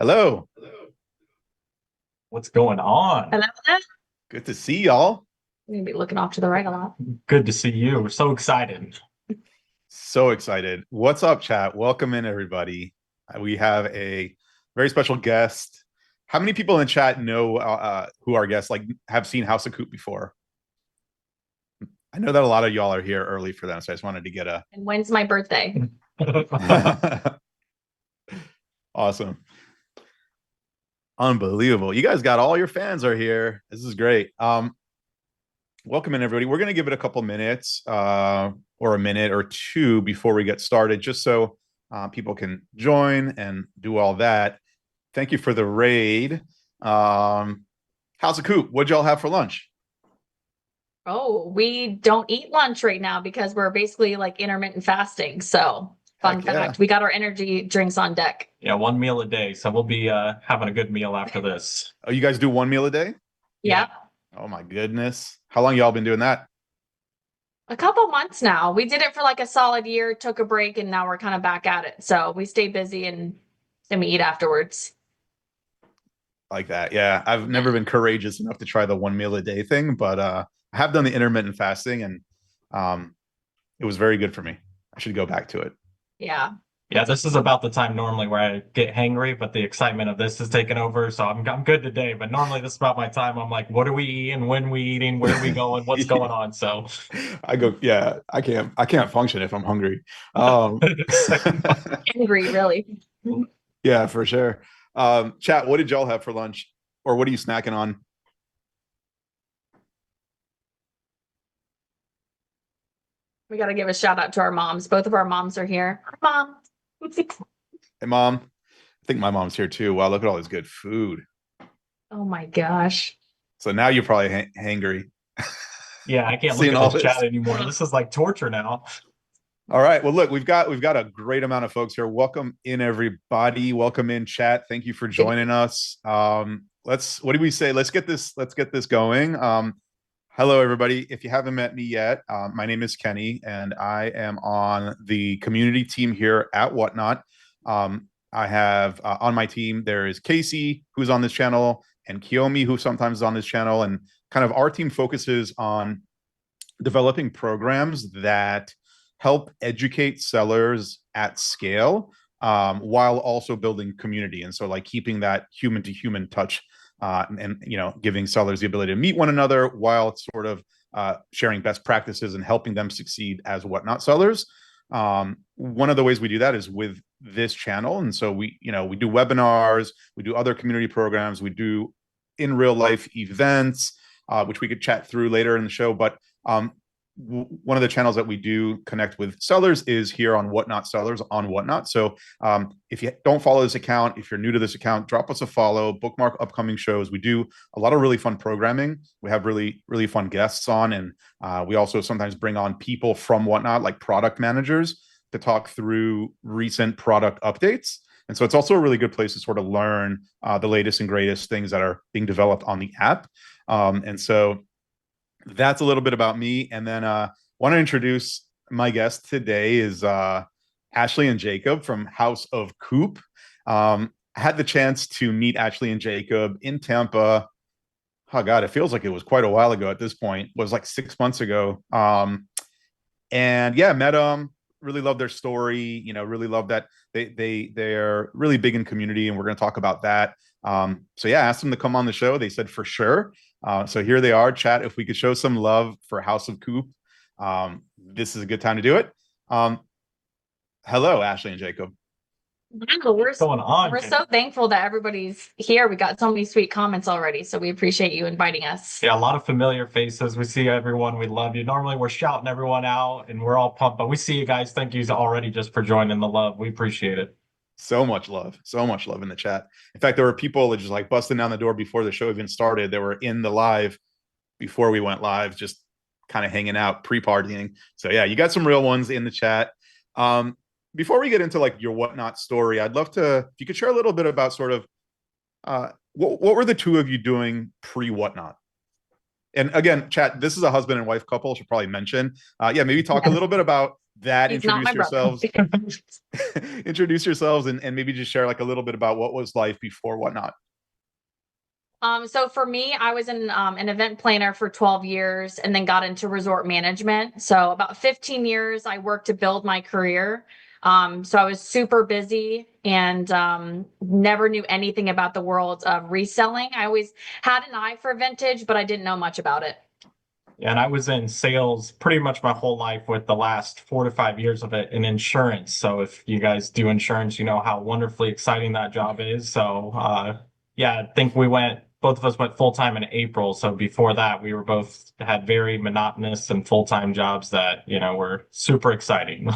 Hello. What's going on? Hello, hello. Good to see y'all. I'm gonna be looking off to the right a lot. Good to see you. We're so excited. So excited. What's up, chat? Welcome in, everybody. We have a very special guest. How many people in chat know who our guests like have seen House of Coop before? I know that a lot of y'all are here early for them, so I just wanted to get a And when's my birthday? awesome. Unbelievable. You guys got all your fans are here. This is great. Welcome in, everybody. We're going to give it a couple minutes or a minute or two before we get started, just so people can join and do all that. Thank you for the raid. How's the coop? What'd y'all have for lunch? Oh, we don't eat lunch right now because we're basically like intermittent fasting. So, fun fact, we got our energy drinks on deck. Yeah, one meal a day. So we'll be having a good meal after this. Oh, you guys do one meal a day? Yeah. Oh my goodness. How long y'all been doing that? A couple months now. We did it for like a solid year, took a break, and now we're kind of back at it. So we stay busy and then we eat afterwards. Like that. Yeah. I've never been courageous enough to try the one meal a day thing, but I have done the intermittent fasting and it was very good for me. I should go back to it. Yeah. Yeah, this is about the time normally where I get hangry, but the excitement of this is taking over. So I'm good today. But normally this is about my time. I'm like, what are we eating? When we eating? Where are we going? What's going on? So I go, yeah, I can't function if I'm hungry. Angry, really. Yeah, for sure. Chat, what did y'all have for lunch? Or what are you snacking on? We got to give a shout out to our moms. Both of our moms are here. Mom. Hey, Mom. I think my mom's here too. Wow, look at all this good food. Oh my gosh. So now you're probably hangry. yeah, I can't look Seeing at all this this. chat anymore. This is like torture now. All right. Well, look, we've got a great amount of folks here. Welcome in, everybody. Welcome in, chat. Thank you for joining us. What do we say? Let's get this going. Hello, everybody. If you haven't met me yet, my name is Kenny, and I am on the community team here at Whatnot. I have on my team, there is Casey, who's on this channel, and Kiyomi, who sometimes is on this channel. And kind of our team focuses on developing programs that help educate sellers at scale while also building community. And so like keeping that human to human touch and giving sellers the ability to meet one another while sort of sharing best practices and helping them succeed as Whatnot sellers. One of the ways we do that is with this channel. And so we do webinars, we do other community programs, we do in real life events, which we could chat through later in the show. But one of the channels that we do connect with sellers is here on Whatnot Sellers on Whatnot. So if you don't follow this account, if you're new to this account, drop us a follow, bookmark upcoming shows. We do a lot of really fun programming. We have really, really fun guests on. And we also sometimes bring on people from Whatnot, like product managers, to talk through recent product updates. And so it's also a really good place to sort of learn the latest and greatest things that are being developed on the app. And so that's a little bit about me. And then want to introduce my guest today is Ashley and Jacob from House of Coop. I had the chance to meet Ashley and Jacob in Tampa. Oh God, it feels like it was quite a while ago at this point. It was like 6 months ago. And yeah, met them. Really love their story. Really love that they're really big in community, and we're going to talk about that. So yeah, asked them to come on the show. They said for sure. So here they are, chat. If we could show some love for House of Coop, this is a good time to do it. Hello, Ashley and Jacob. Wow, What's going on? we're so thankful that everybody's here. We got so many sweet comments already. So we appreciate you inviting us. Yeah, a lot of familiar faces. We see everyone. We love you. Normally we're shouting everyone out and we're all pumped, but we see you guys. Thank you already just for joining the love. We appreciate it. So much love in the chat. In fact, there were people that just like busting down the door before the show even started. They were in the live before we went live, just kind of hanging out, pre-partying. So yeah, you got some real ones in the chat. Before we get into like your Whatnot story, I'd love to, if you could share a little bit about sort of what were the two of you doing pre-Whatnot? And again, chat, this is a husband and wife couple, should probably mention. Yeah, maybe talk a little bit about that, He's not my introduce brother. yourselves, introduce yourselves, and maybe just share like a little bit about what was life before Whatnot. So for me, I was an event planner for 12 years and then got into resort management. So about 15 years, I worked to build my career. So I was super busy and never knew anything about the world of reselling. I always had an eye for vintage, but I didn't know much about it. And I was in sales pretty much my whole life, with the last 4 to 5 years of it in insurance. So if you guys do insurance, you know how wonderfully exciting that job is. So yeah, I think both of us went full time in April. So before that, we were both had very monotonous and full time jobs that, were super exciting.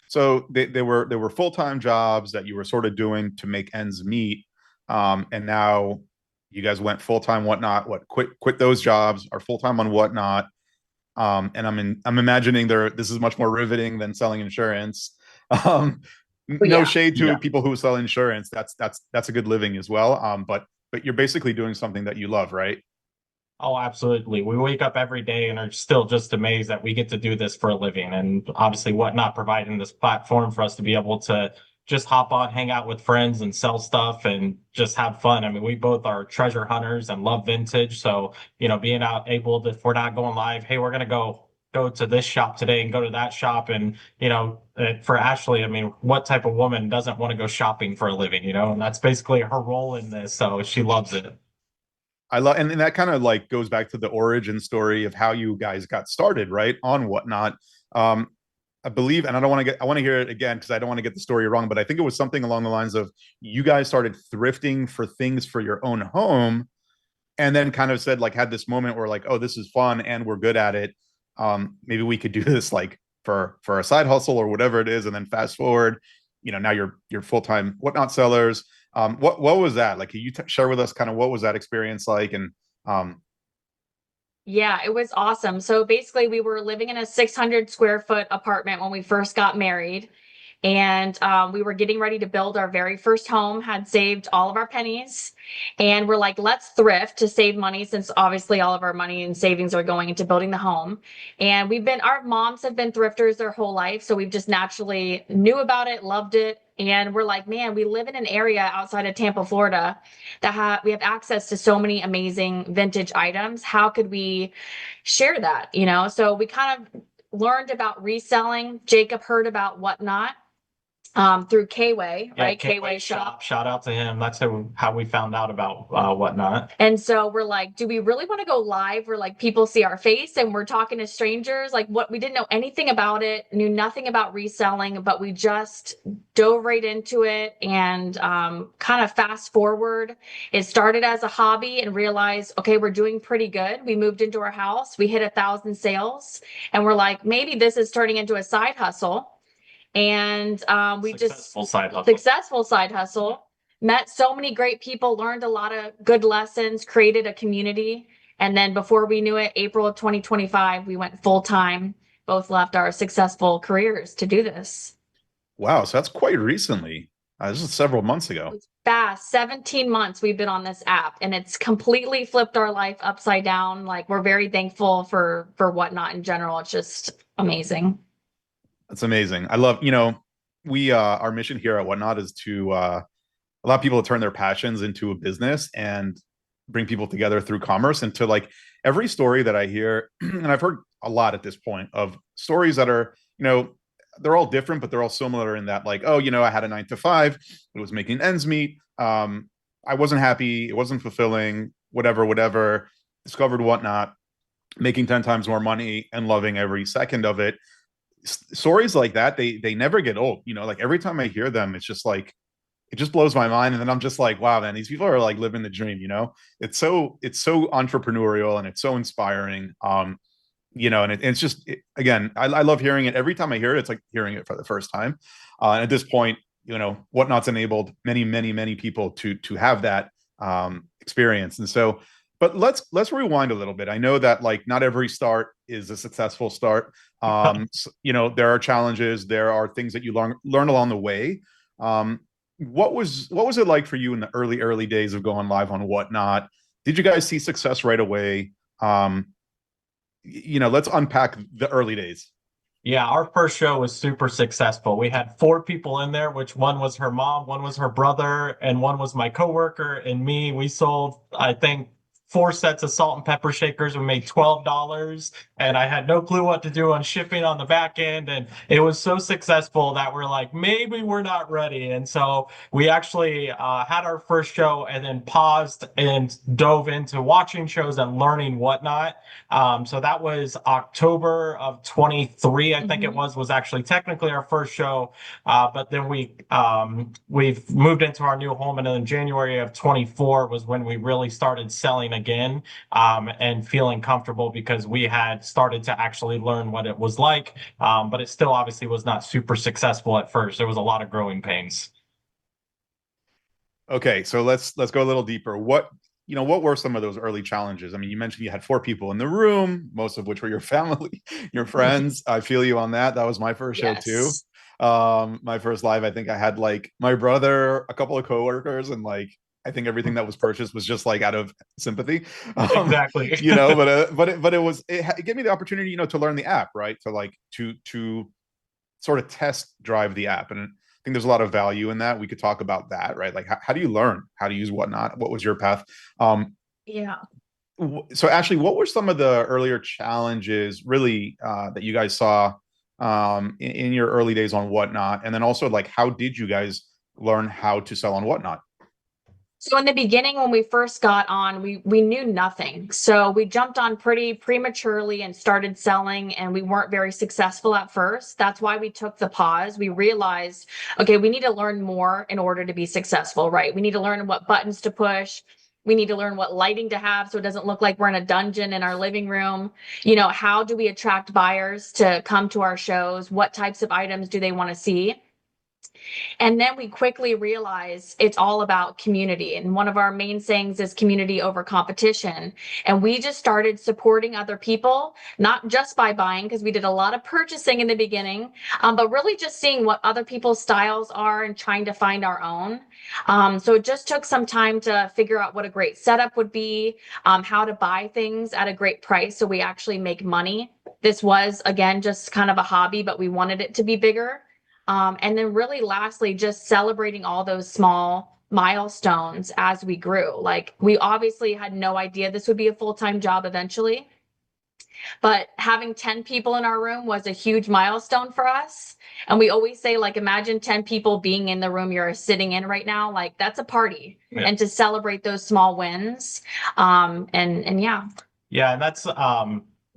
So they were full-time jobs that you were sort of doing to make ends meet. And now you guys went full-time Whatnot, quit those jobs, are full-time on Whatnot. And I'm imagining this is much more riveting than selling insurance. Um, But no yeah, shade to Yeah. people who sell insurance. That's a good living as well. But you're basically doing something that you love, right? Oh, absolutely. We wake up every day and are still just amazed that we get to do this for a living. And obviously, Whatnot providing this platform for us to be able to just hop on, hang out with friends, and sell stuff and just have fun. I mean, we both are treasure hunters and love vintage. So, being out able to, if we're not going live, hey, we're going to go to this shop today and go to that shop. And, for Ashley, I mean, what type of woman doesn't want to go shopping for a living, And that's basically her role in this. So she loves it. I love, and that kind of like goes back to the origin story of how you guys got started, right? On Whatnot. Um, I believe, and I want to hear it again because I don't want to get the story wrong, but I think it was something along the lines of you guys started thrifting for things for your own home, and then kind of said like had this moment where like, oh, this is fun and we're good at it. Maybe we could do this like for a side hustle or whatever it is, and then fast forward, now you're full time Whatnot sellers. What was that like? Can you share with us kind of what was that experience like? And um, Yeah, it was awesome. So basically, we were living in a 600 square foot apartment when we first got married. And we were getting ready to build our very first home, had saved all of our pennies. And we're like, let's thrift to save money since obviously all of our money and savings are going into building the home. And our moms have been thrifters their whole life. So we've just naturally knew about it, loved it. And we're like, man, we live in an area outside of Tampa, Florida we have access to so many amazing vintage items. How could we share that? So we kind of learned about reselling. Jacob heard about Whatnot through K-Way, Yeah, right? K-Way K-Way shop. Shout out to him. That's how we found out about Whatnot. And so we're like, do we really want to go live where like people see our face and we're talking to strangers? Like what we didn't know anything about it, knew nothing about reselling, but we just dove right into it and kind of fast forward. It started as a hobby and realized, okay, we're doing pretty good. We moved into our house, we hit 1,000 sales, and we're like, maybe this is turning into a side hustle. And we Successful just side hustle. successful side hustle, met so many great people, learned a lot of good lessons, created a community. And then before we knew it, April of 2025, we went full time, both left our successful careers to do this. wow, so that's quite recently. This is several months ago. It's fast. 17 months we've been on this app and it's completely flipped our life upside down. Like we're very thankful for Whatnot in general. It's just amazing. That's amazing. I love, we our mission here at Whatnot is to allow people to turn their passions into a business and bring people together through commerce. And to like every story that I hear, and I've heard a lot at this point of stories that are, they're all different, but they're all similar in that, like, oh, I had a 9 to 5, it was making ends meet. I wasn't happy, it wasn't fulfilling, whatever, discovered Whatnot, making 10 times more money and loving every second of it. Stories like that, they never get old. Like every time I hear them, it's just like it just blows my mind. And then I'm just like, wow, man, these people are like living the dream. It's so entrepreneurial and it's so inspiring. And it's just again, I love hearing it. Every time I hear it, it's like hearing it for the first time. And at this point, Whatnot's enabled many people to have that experience. And so, but let's rewind a little bit. I know that like not every start is a successful start. There are challenges, there are things that you learn along the way. What was it like for you in the early days of going live on Whatnot? Did you guys see success right away? Let's unpack the early days. Yeah, our first show was super successful. We had four people in there, which one was her mom, one was her brother, and one was my coworker and me. We sold, I think, four sets of salt and pepper shakers. We made $12, and I had no clue what to do on shipping on the back end. And it was so successful that we're like, maybe we're not ready. And so we actually had our first show and then paused and dove into watching shows and learning whatnot. So that was October of 23, I think it Mhm. was actually technically our first show. But then we've moved into our new home, and then January of 24 was when we really started selling again, and feeling comfortable because we had started to actually learn what it was like. But it still obviously was not super successful at first. There was a lot of growing pains. Okay, so let's go a little deeper. What were some of those early challenges? I mean, you mentioned you had four people in the room, most of which were your family, your friends. I feel you on that. That was my first show too. Yes. My first live, I think I had like my brother, a couple of coworkers, and like I think everything that was purchased was just like out of sympathy. Exactly. But it gave me the opportunity, to learn the app, right? To sort of test drive the app. And I think there's a lot of value in that. We could talk about that, right? Like how do you learn how to use whatnot? What was your path? Um, Yeah. so Ashley, what were some of the earlier challenges really that you guys saw in your early days on whatnot? And then also like how did you guys learn how to sell on whatnot? So in the beginning, when we first got on, we knew nothing. So we jumped on pretty prematurely and started selling, and we weren't very successful at first. That's why we took the pause. We realized, okay, we need to learn more in order to be successful, right? We need to learn what buttons to push. We need to learn what lighting to have so it doesn't look like we're in a dungeon in our living room. How do we attract buyers to come to our shows? What types of items do they want to see? And then we quickly realize it's all about community. And one of our main sayings is community over competition. And we just started supporting other people, not just by buying, because we did a lot of purchasing in the beginning, but really just seeing what other people's styles are and trying to find our own. So it just took some time to figure out what a great setup would be, how to buy things at a great price so we actually make money. This was, again, just kind of a hobby, but we wanted it to be bigger. And then really lastly, just celebrating all those small milestones as we grew. Like we obviously had no idea this would be a full-time job eventually, but having 10 people in our room was a huge milestone for us. And we always say, like, imagine 10 people being in the room you're sitting in right now. Like that's a party. Yeah. And to celebrate those small wins. And yeah. Yeah, and that's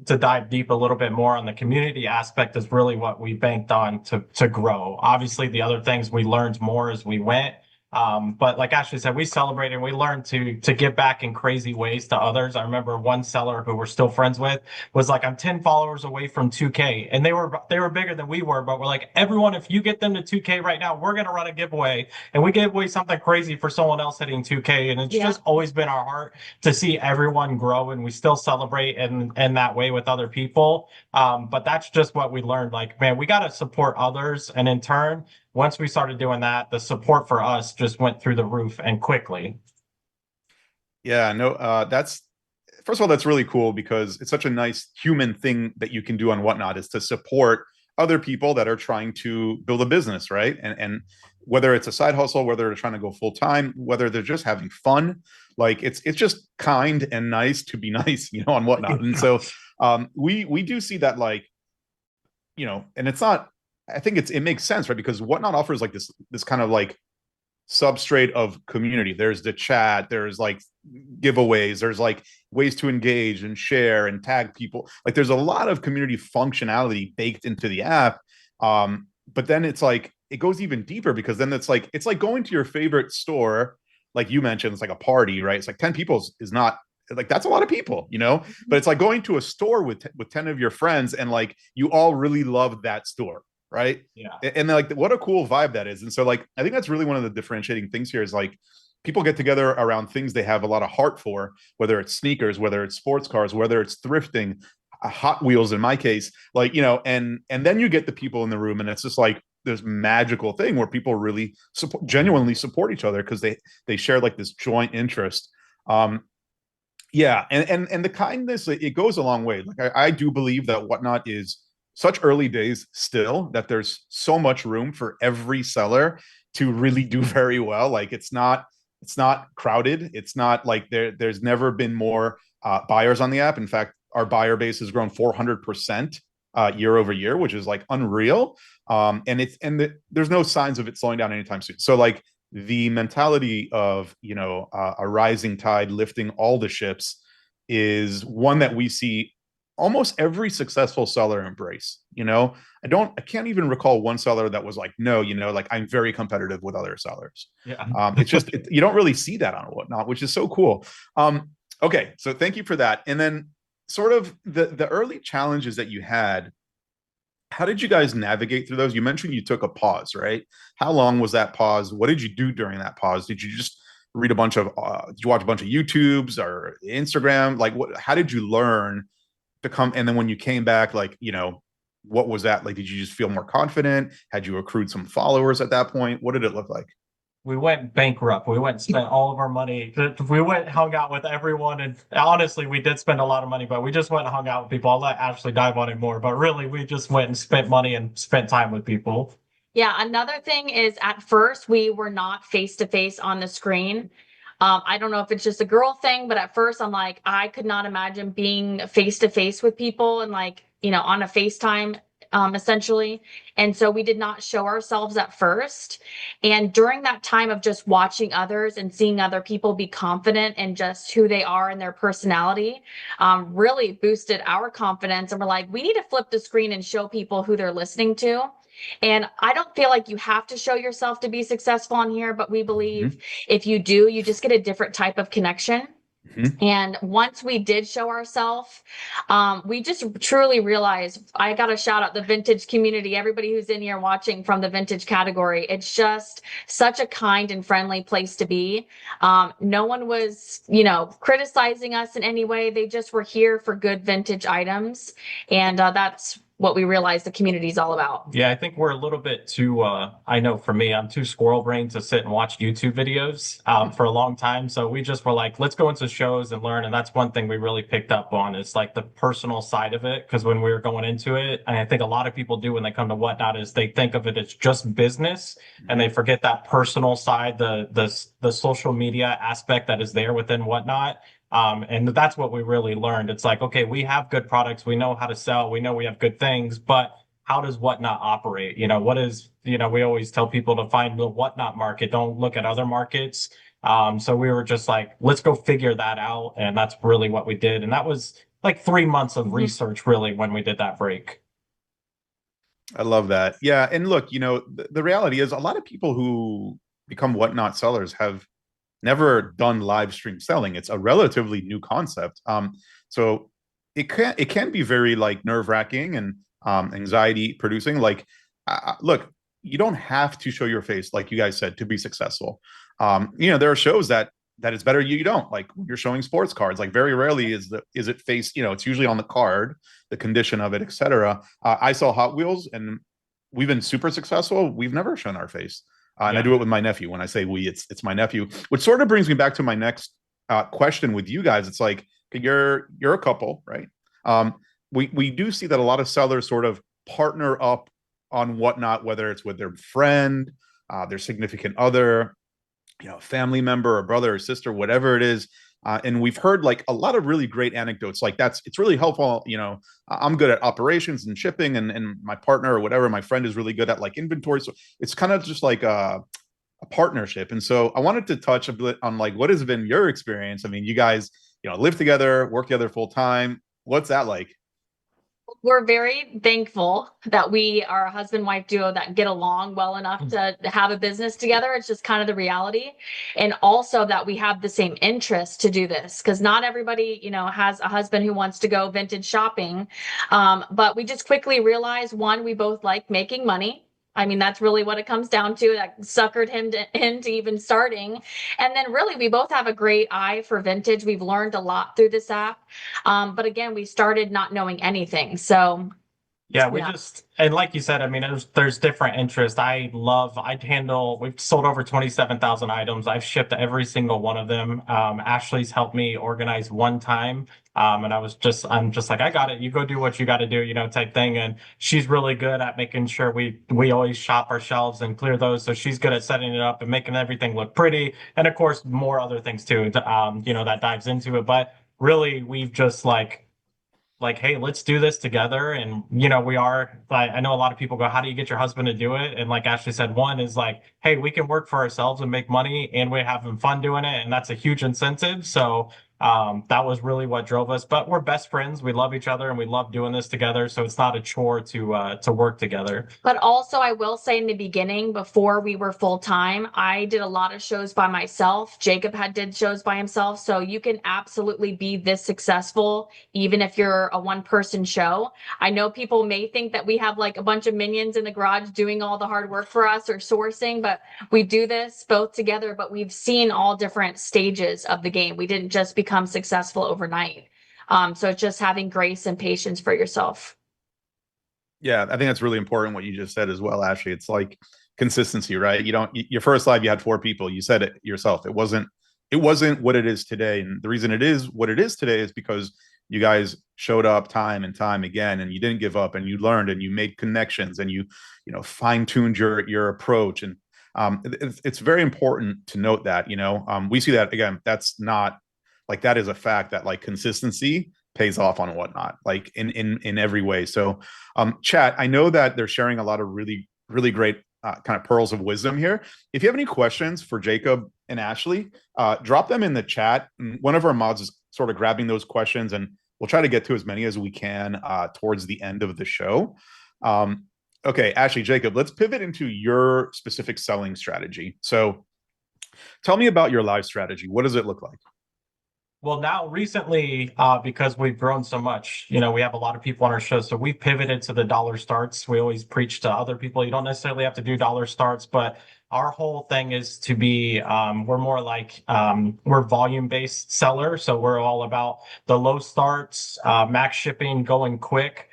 to dive deep a little bit more on the community aspect is really what we banked on to grow. Obviously, the other things we learned more as we went. But like Ashley said, we celebrated. We learned to give back in crazy ways to others. I remember one seller who we're still friends with was like, "I'm 10 followers away from 2K," and they were bigger than we were. But we're like, "Everyone, if you get them to 2K right now, we're gonna run a giveaway," and we gave away something crazy for someone else hitting 2K. And it's Yeah. just always been our heart to see everyone grow, and we still celebrate in that way with other people. But that's just what we learned. Like, man, we got to support others, and in turn, once we started doing that, the support for us just went through the roof and quickly. Yeah, no, that's first of all, that's really cool because it's such a nice human thing that you can do on whatnot is to support other people that are trying to build a business, right? And whether it's a side hustle, whether they're trying to go full time, whether they're just having fun, like it's just kind and nice to be nice, on whatnot. And so we do see that like, and it's not. I think it makes sense, right? Because whatnot offers like this kind of like substrate of community. There's the chat, there's like giveaways, there's like ways to engage and share and tag people. Like there's a lot of community functionality baked into the app. But then it's like it goes even deeper because then it's like going to your favorite store, like you mentioned, it's like a party, right? It's like 10 people is not like that's a lot of people, but it's like going to a store with 10 of your friends and like you all really love that store, right? Yeah. And like what a cool vibe that is. And so like I think that's really one of the differentiating things here is like people get together around things they have a lot of heart for, whether it's sneakers, whether it's sports cars, whether it's thrifting, Hot Wheels in my case, like and then you get the people in the room and it's just like this magical thing where people really genuinely support each other because they share like this joint interest. Yeah, and the kindness, it goes a long way. Like I do believe that whatnot is such early days still that there's so much room for every seller to really do very well. Like it's not crowded. It's not like there's never been more buyers on the app. In fact, our buyer base has grown 400% year over year, which is like unreal. There's no signs of it slowing down anytime soon. So like the mentality of a rising tide lifting all the ships is one that we see almost every successful seller embrace. I can't even recall one seller that was like, no, like I'm very competitive with other sellers. Yeah. It's just you don't really see that on Whatnot, which is so cool. Okay, so thank you for that. And then sort of the early challenges that you had, how did you guys navigate through those? You mentioned you took a pause, right? How long was that pause? What did you do during that pause? Did you just read a bunch of did you watch a bunch of YouTubes or Instagram? Like how did you learn to come? And then when you came back, like, what was that like? Did you just feel more confident? Had you accrued some followers at that point? What did it look like? We went bankrupt. We went and spent all of our money. We went and hung out with everyone. And honestly, we did spend a lot of money, but we just went and hung out with people. I'll let Ashley dive on it more. But really, we just went and spent money and spent time with people. Yeah, another thing is at first we were not face to face on the screen. I don't know if it's just a girl thing, but at first I'm like, I could not imagine being face to face with people and like, on a FaceTime, essentially. And so we did not show ourselves at first. And during that time of just watching others and seeing other people be confident in just who they are and their personality, really boosted our confidence. And we're like, we need to flip the screen and show people who they're listening to. And I don't feel like you have to show yourself to be successful on here, but we believe if you do, you just get a different type of connection. And once we did show ourselves, we just truly realized, I got to shout out the vintage community, everybody who's in here watching from the vintage category. It's just such a kind and friendly place to be. No one was, criticizing us in any way. They just were here for good vintage items. And that's what we realized the community is all about. Yeah, I think we're a little bit too, I know for me, I'm too squirrel brained to sit and watch YouTube videos for a long time. So we just were like, let's go into shows and learn. And that's one thing we really picked up on is like the personal side of it. Because when we were going into it, and I think a lot of people do when they come to Whatnot, is they think of it as just business and they forget that personal side, the social media aspect that is there within Whatnot. And that's what we really learned. It's like, okay, we have good products. We know how to sell. We know we have good things, but how does Whatnot operate? We always tell people to find the Whatnot market. Don't look at other markets. So we were just like, let's go figure that out. And that's really what we did. And that was like 3 months of research, really, when we did that break. I love that. Yeah. And look, the reality is a lot of people who become Whatnot sellers have never done live stream selling. It's a relatively new concept. So it can be very like nerve wracking and anxiety producing. Like, look, you don't have to show your face, like you guys said, to be successful. There are shows that it's better you don't, like when you're showing sports cards. Like very rarely is it face. It's usually on the card, the condition of it, etc. I sell Hot Wheels, and we've been super successful. We've never shown our face. And I do it with my nephew. When I say we, it's my nephew, which sort of brings me back to my next question with you guys. It's like, you're a couple, right? We do see that a lot of sellers sort of partner up on Whatnot, whether it's with their friend, their significant other, family member or brother or sister, whatever it is. And we've heard like a lot of really great anecdotes. Like it's really helpful. I'm good at operations and shipping, and my partner or whatever, my friend is really good at like inventory. So it's kind of just like a partnership. And so I wanted to touch a bit on like, what has been your experience? I mean, you guys, live together, work together full time. What's that like? We're very thankful that we are a husband-wife duo that get along well enough to have a business together. It's just kind of the reality. And also that we have the same interest to do this, because not everybody, has a husband who wants to go vintage shopping. But we just quickly realized, one, we both like making money. I mean, that's really what it comes down to. That suckered him into even starting. And then really, we both have a great eye for vintage. We've learned a lot through this app. But again, we started not knowing anything. So Yeah, we Yeah. just, and like you said, I mean, there's different interests. We've sold over 27,000 items. I've shipped every single one of them. Ashley's helped me organize one time. And I'm just like, I got it. You go do what you got to do, type thing. And she's really good at making sure we always shop our shelves and clear those. So she's good at setting it up and making everything look pretty. And of course, more other things too, that dives into it. But really, we've just like, hey, let's do this together. And, I know a lot of people go, how do you get your husband to do it? And like Ashley said, one is like, hey, we can work for ourselves and make money and we're having fun doing it. And that's a huge incentive. So that was really what drove us. But we're best friends. We love each other and we love doing this together. So it's not a chore to work together. But also, I will say in the beginning, before we were full time, I did a lot of shows by myself. Jacob did shows by himself. So you can absolutely be this successful, even if you're a one-person show. I know people may think that we have like a bunch of minions in the garage doing all the hard work for us or sourcing, but we do this both together. But we've seen all different stages of the game. We didn't just become successful overnight. So it's just having grace and patience for yourself. Yeah, I think that's really important what you just said as well, Ashley. It's like consistency, right? Your first live, you had 4 people. You said it yourself. It wasn't what it is today. And the reason it is what it is today is because you guys showed up time and time again, and you didn't give up, and you learned, and you made connections, and you fine-tuned your approach. And it's very important to note that, we see that again, that's not like, that is a fact that like consistency pays off on whatnot, like in every way. So chat, I know that they're sharing a lot of really, really great kind of pearls of wisdom here. If you have any questions for Jacob and Ashley, drop them in the chat. And one of our mods is sort of grabbing those questions, and we'll try to get to as many as we can towards the end of the show. Okay, Ashley, Jacob, let's pivot into your specific selling strategy. So tell me about your live strategy. What does it look like? Well, now recently, because we've grown so much, we have a lot of people on our show. So we pivoted to the dollar starts. We always preach to other people, you don't necessarily have to do dollar starts, but our whole thing is to be, we're more like, we're volume-based seller. So we're all about the low starts, max shipping, going quick.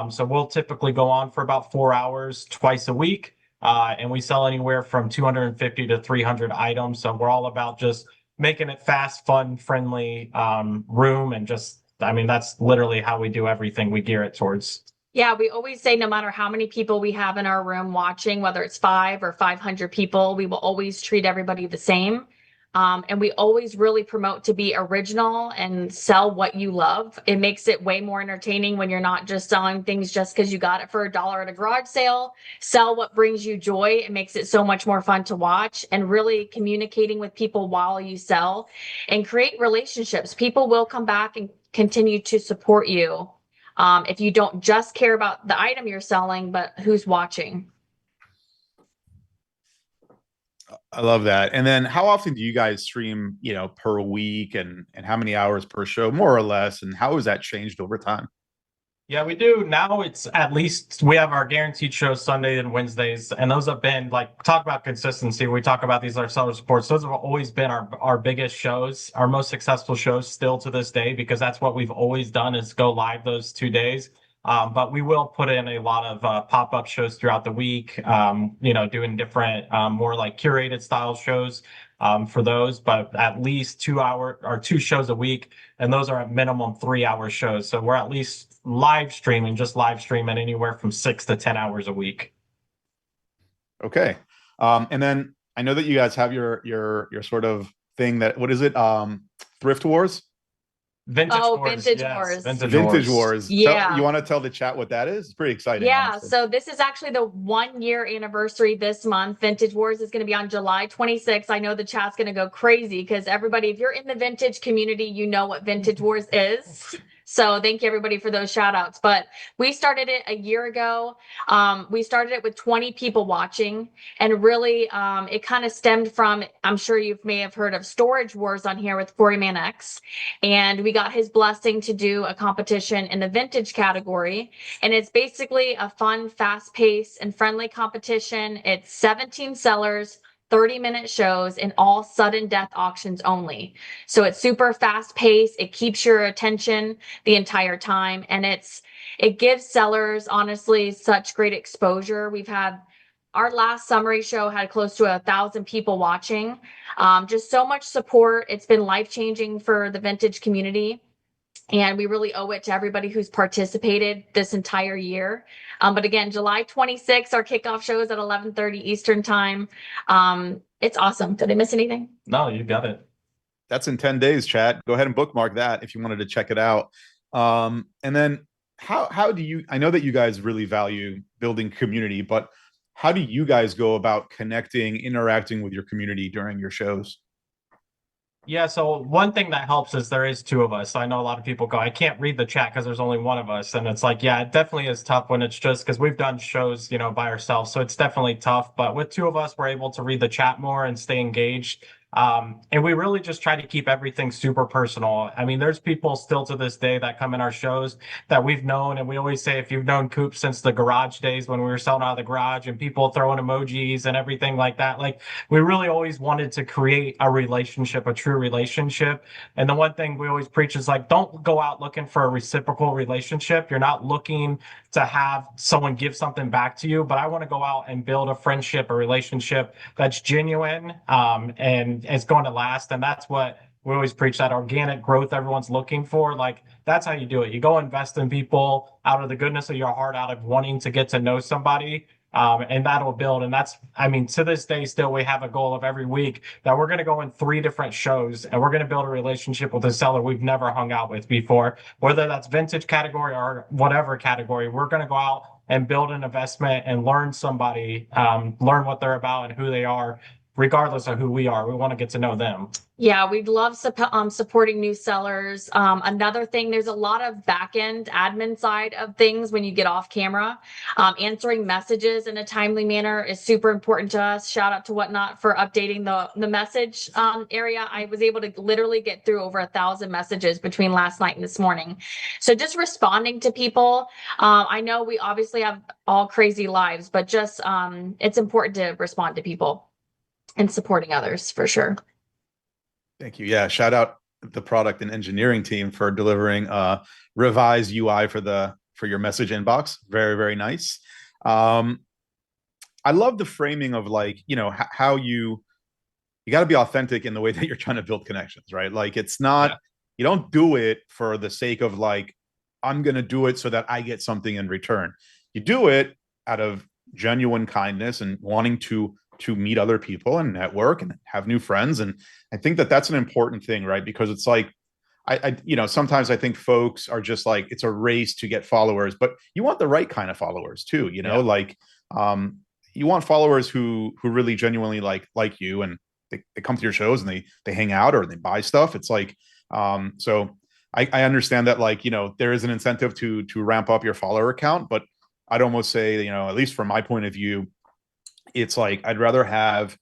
So we'll typically go on for about 4 hours twice a week. And we sell anywhere from 250 to 300 items. So we're all about just making it fast, fun, friendly room. And that's literally how we do everything. We gear it towards. Yeah, we always say no matter how many people we have in our room watching, whether it's 5 or 500 people, we will always treat everybody the same. And we always really promote to be original and sell what you love. It makes it way more entertaining when you're not just selling things just because you got it for $1 at a garage sale. Sell what brings you joy. It makes it so much more fun to watch, and really communicating with people while you sell and create relationships. People will come back and continue to support you if you don't just care about the item you're selling, but who's watching. I love that. And then how often do you guys stream, per week, and how many hours per show, more or less? And how has that changed over time? Yeah, we do. Now it's at least we have our guaranteed shows Sunday and Wednesdays, and those have been like, talk about consistency. We talk about these our seller supports. Those have always been our biggest shows, our most successful shows still to this day, because that's what we've always done is go live those 2 days. But we will put in a lot of pop-up shows throughout the week, doing different, more like curated style shows for those, but at least 2 hour or 2 shows a week. And those are at minimum 3 hour shows. So we're at least live streaming anywhere from 6 to 10 hours a week. Okay. And then I know that you guys have your sort of thing that, what is it? Thrift Wars? Vintage Wars. Vintage Yes, Wars. Vintage Wars. Yeah. You want to tell the chat what that is? It's pretty exciting. Yeah. Honestly. So this is actually the 1 year anniversary this month. Vintage Wars is going to be on July 26th. I know the chat's going to go crazy because everybody, if you're in the vintage community, you know what Vintage Wars is. So thank you everybody for those shout outs. But we started it a year ago. We started it with 20 people watching, and really it kind of stemmed from, I'm sure you may have heard of Storage Wars on here with Quarryman X. And we got his blessing to do a competition in the vintage category. And it's basically a fun, fast paced and friendly competition. It's 17 sellers, 30-minute shows and all sudden death auctions only. So it's super fast paced. It keeps your attention the entire time. And it gives sellers, honestly, such great exposure. We've had our last summary show had close to 1,000 people watching. Just so much support. It's been life-changing for the vintage community. And we really owe it to everybody who's participated this entire year. But again, July 26th, our kickoff show is at 11:30 Eastern time. It's awesome. Did I miss anything? No, you got it. That's in 10 days, chat. Go ahead and bookmark that if you wanted to check it out. And then how do you, I know that you guys really value building community, but how do you guys go about connecting, interacting with your community during your shows? Yeah, so one thing that helps is there is two of us. I know a lot of people go, I can't read the chat because there's only one of us. And it's like, yeah, it definitely is tough when it's just because we've done shows, by ourselves. So it's definitely tough. But with two of us, we're able to read the chat more and stay engaged. And we really just try to keep everything super personal. I mean, there's people still to this day that come in our shows that we've known. And we always say, if you've known Coop since the garage days when we were selling out of the garage and people throwing emojis and everything like that, like we really always wanted to create a relationship, a true relationship. And the one thing we always preach is like, don't go out looking for a reciprocal relationship. You're not looking to have someone give something back to you, but I want to go out and build a friendship, a relationship that's genuine, and it's going to last. And that's what we always preach, that organic growth everyone's looking for. Like that's how you do it. You go invest in people out of the goodness of your heart, out of wanting to get to know somebody. And that'll build. And that's, I mean, to this day, still, we have a goal of every week that we're going to go in 3 different shows and we're going to build a relationship with a seller we've never hung out with before, whether that's vintage category or whatever category. We're going to go out and build an investment and learn somebody, learn what they're about and who they are, regardless of who we are. We want to get to know them. Yeah, we'd love supporting new sellers. Another thing, there's a lot of back-end admin side of things when you get off camera. Answering messages in a timely manner is super important to us. Shout out to Whatnot for updating the message area. I was able to literally get through over 1,000 messages between last night and this morning. So just responding to people. I know we obviously have all crazy lives, but just it's important to respond to people and supporting others for sure. Thank you. Yeah, shout out the product and engineering team for delivering revised UI for your message inbox. Very, very nice. I love the framing of like, how you got to be authentic in the way that you're trying to build connections, right? Like it's not, you don't do it for the sake of like, I'm going to do it so that I get something in return. You do it out of genuine kindness and wanting to meet other people and network and have new friends. And I think that that's an important thing, right? Because it's like, sometimes I think folks are just like, it's a race to get followers, but you want the right kind of followers too, like, you want followers who really genuinely like you and they come to your shows and they hang out or they buy stuff. It's like, so I understand that like, there is an incentive to ramp up your follower account, but I'd almost say, at least from my point of view, it's like I'd rather have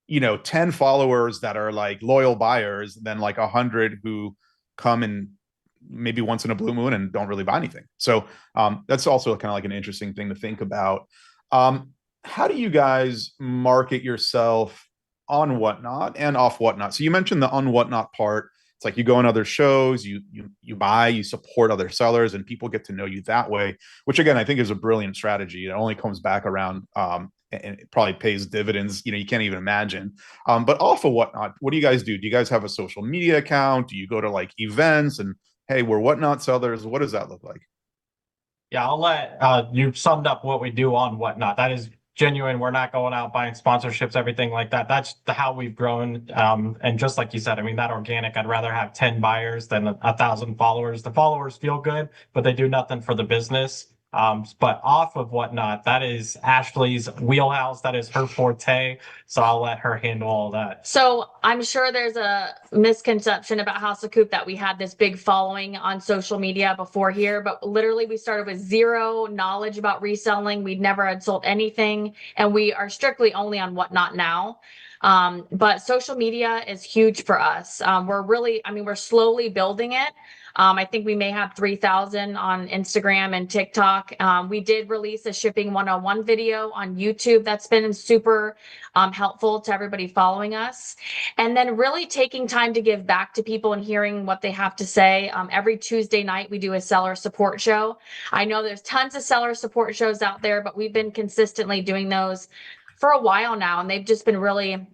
10 followers that are like loyal buyers than like 100 who come in maybe once in a blue moon and don't really buy anything. So that's also kind of like an interesting thing to think about. How do you guys market yourself on Whatnot and off Whatnot? So you mentioned the on Whatnot part. It's like you go on other shows, you buy, you support other sellers, and people get to know you that way, which again, I think is a brilliant strategy. It only comes back around and it probably pays dividends, you can't even imagine. But off of Whatnot, what do you guys do? Do you guys have a social media account? Do you go to like events and, hey, we're Whatnot sellers? What does that look like? Yeah, I'll let you summed up what we do on Whatnot. That is genuine. We're not going out buying sponsorships, everything like that. That's how we've grown. And just like you said, I mean, that organic, I'd rather have 10 buyers than 1,000 followers. The followers feel good, but they do nothing for the business. But off of Whatnot, that is Ashley's wheelhouse. That is her forte. So I'll let her handle all that. So I'm sure there's a misconception about House of Coop that we had this big following on social media before here, but literally we started with zero knowledge about reselling. We'd never had sold anything, and we are strictly only on Whatnot now. But social media is huge for us. We're slowly building it. I think we may have 3,000 on Instagram and TikTok. We did release a shipping 101 video on YouTube. That's been super helpful to everybody following us. And then really taking time to give back to people and hearing what they have to say. Every Tuesday night, we do a seller support show. I know there's tons of seller support shows out there, but we've been consistently doing those for a while now, and they've just been really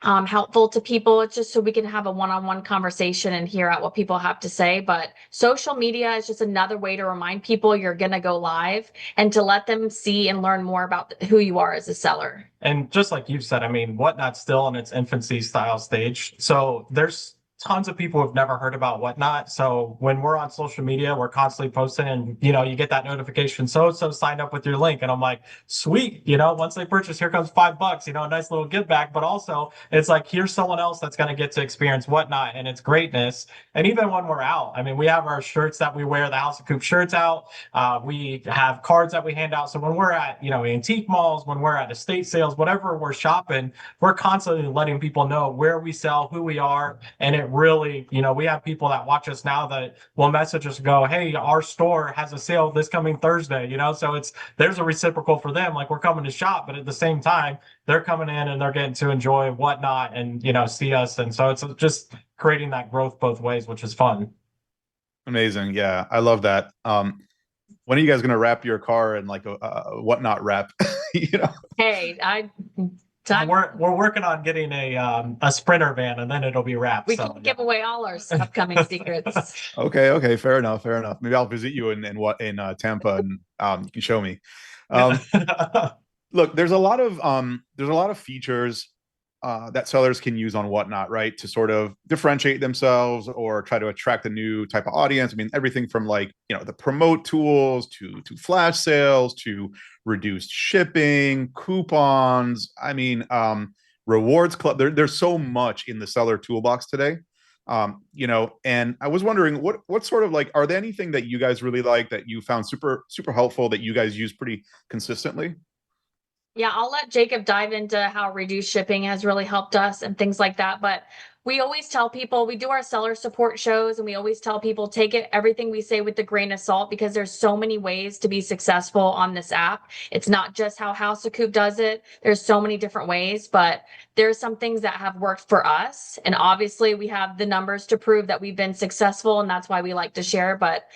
helpful to people. It's just so we can have a one-on-one conversation and hear out what people have to say. But social media is just another way to remind people you're going to go live and to let them see and learn more about who you are as a seller. And just like you've said, I mean, Whatnot's still in its infancy style stage. So there's tons of people who've never heard about Whatnot. So when we're on social media, we're constantly posting and, you get that notification. So signed up with your link. And I'm like, sweet, once they purchase, here comes $5, a nice little give back. But also it's like, here's someone else that's going to get to experience Whatnot and its greatness. And even when we're out, I mean, we have our shirts that we wear, the House of Coop shirts out. We have cards that we hand out. So when we're at, antique malls, when we're at estate sales, whatever we're shopping, we're constantly letting people know where we sell, who we are. And it really, we have people that watch us now that will message us and go, hey, our store has a sale this coming Thursday, so there's a reciprocal for them. Like, we're coming to shop, but at the same time, they're coming in and they're getting to enjoy Whatnot and, see us. And so it's just creating that growth both ways, which is fun. Amazing. Yeah. I love that. When are you guys going to wrap your car in like a Whatnot wrap? Hey, We're working on getting a Sprinter van, and then it'll be wrapped. We can give away all our upcoming secrets. Okay. Fair enough. Maybe I'll visit you in Tampa, and you can show me. Look, there's a lot of features that sellers can use on Whatnot, right, to sort of differentiate themselves or try to attract a new type of audience. I mean, everything from like, the promote tools to flash sales to reduced shipping, coupons. I mean, rewards club. There's so much in the seller toolbox today. And I was wondering what sort of, like, are there anything that you guys really like that you found super helpful that you guys use pretty consistently? Yeah, I'll let Jacob dive into how reduced shipping has really helped us and things like that. But we always tell people, we do our seller support shows, and we always tell people, take everything we say with a grain of salt, because there's so many ways to be successful on this app. It's not just how House of Coop does it. There's so many different ways, but there's some things that have worked for us. And obviously we have the numbers to prove that we've been successful, and that's why we like to share, but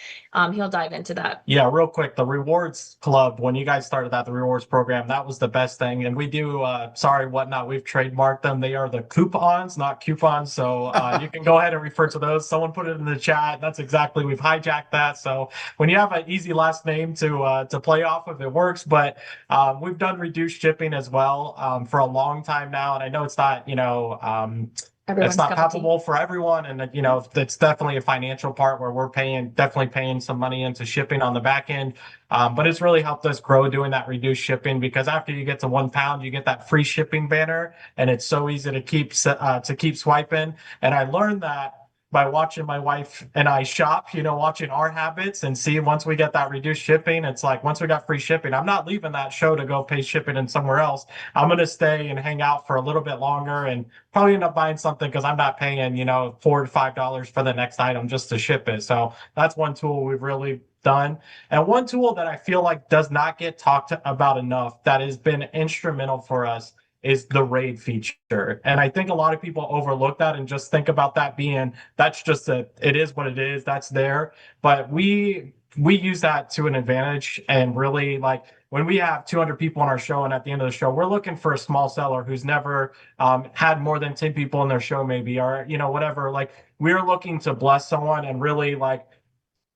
he'll dive into that. Yeah, real quick, the rewards club, when you guys started the rewards program, that was the best thing. And we do, Whatnot, we've trademarked them. They are the coupons, not coupons. So you can go ahead and refer to those. Someone put it in the chat. That's exactly, we've hijacked that. So when you have an easy last name to play off of, it works. But we've done reduced shipping as well for a long time now. And I know it's not, it's not palpable for everyone. And, it's definitely a financial part where we're definitely paying some money into shipping on the back end. But it's really helped us grow doing that reduced shipping, because after you get to £1, you get that free shipping banner, and it's so easy to keep swiping. And I learned that by watching my wife and I shop, watching our habits, and see, once we get that reduced shipping, it's like, once we got free shipping, I'm not leaving that show to go pay shipping in somewhere else. I'm going to stay and hang out for a little bit longer and probably end up buying something, because I'm not paying, $4 to $5 for the next item just to ship it. So that's one tool we've really done. And one tool that I feel like does not get talked about enough, that has been instrumental for us, is the raid feature. And I think a lot of people overlook that and just think about that being, that's just it is what it is, that's there. But we use that to an advantage. And really, like, when we have 200 people on our show, and at the end of the show, we're looking for a small seller who's never had more than 10 people in their show, maybe, or, whatever. Like, we're looking to bless someone and really, like,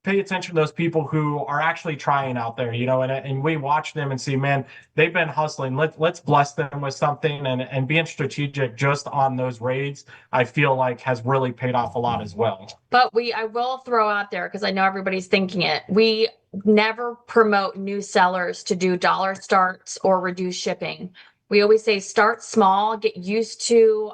pay attention to those people who are actually trying out there, and we watch them and see, man, they've been hustling. Let's bless them with something, and being strategic just on those raids, I feel like has really paid off a lot as well. But I will throw out there, because I know everybody's thinking it, we never promote new sellers to do dollar starts or reduce shipping. We always say start small, get used to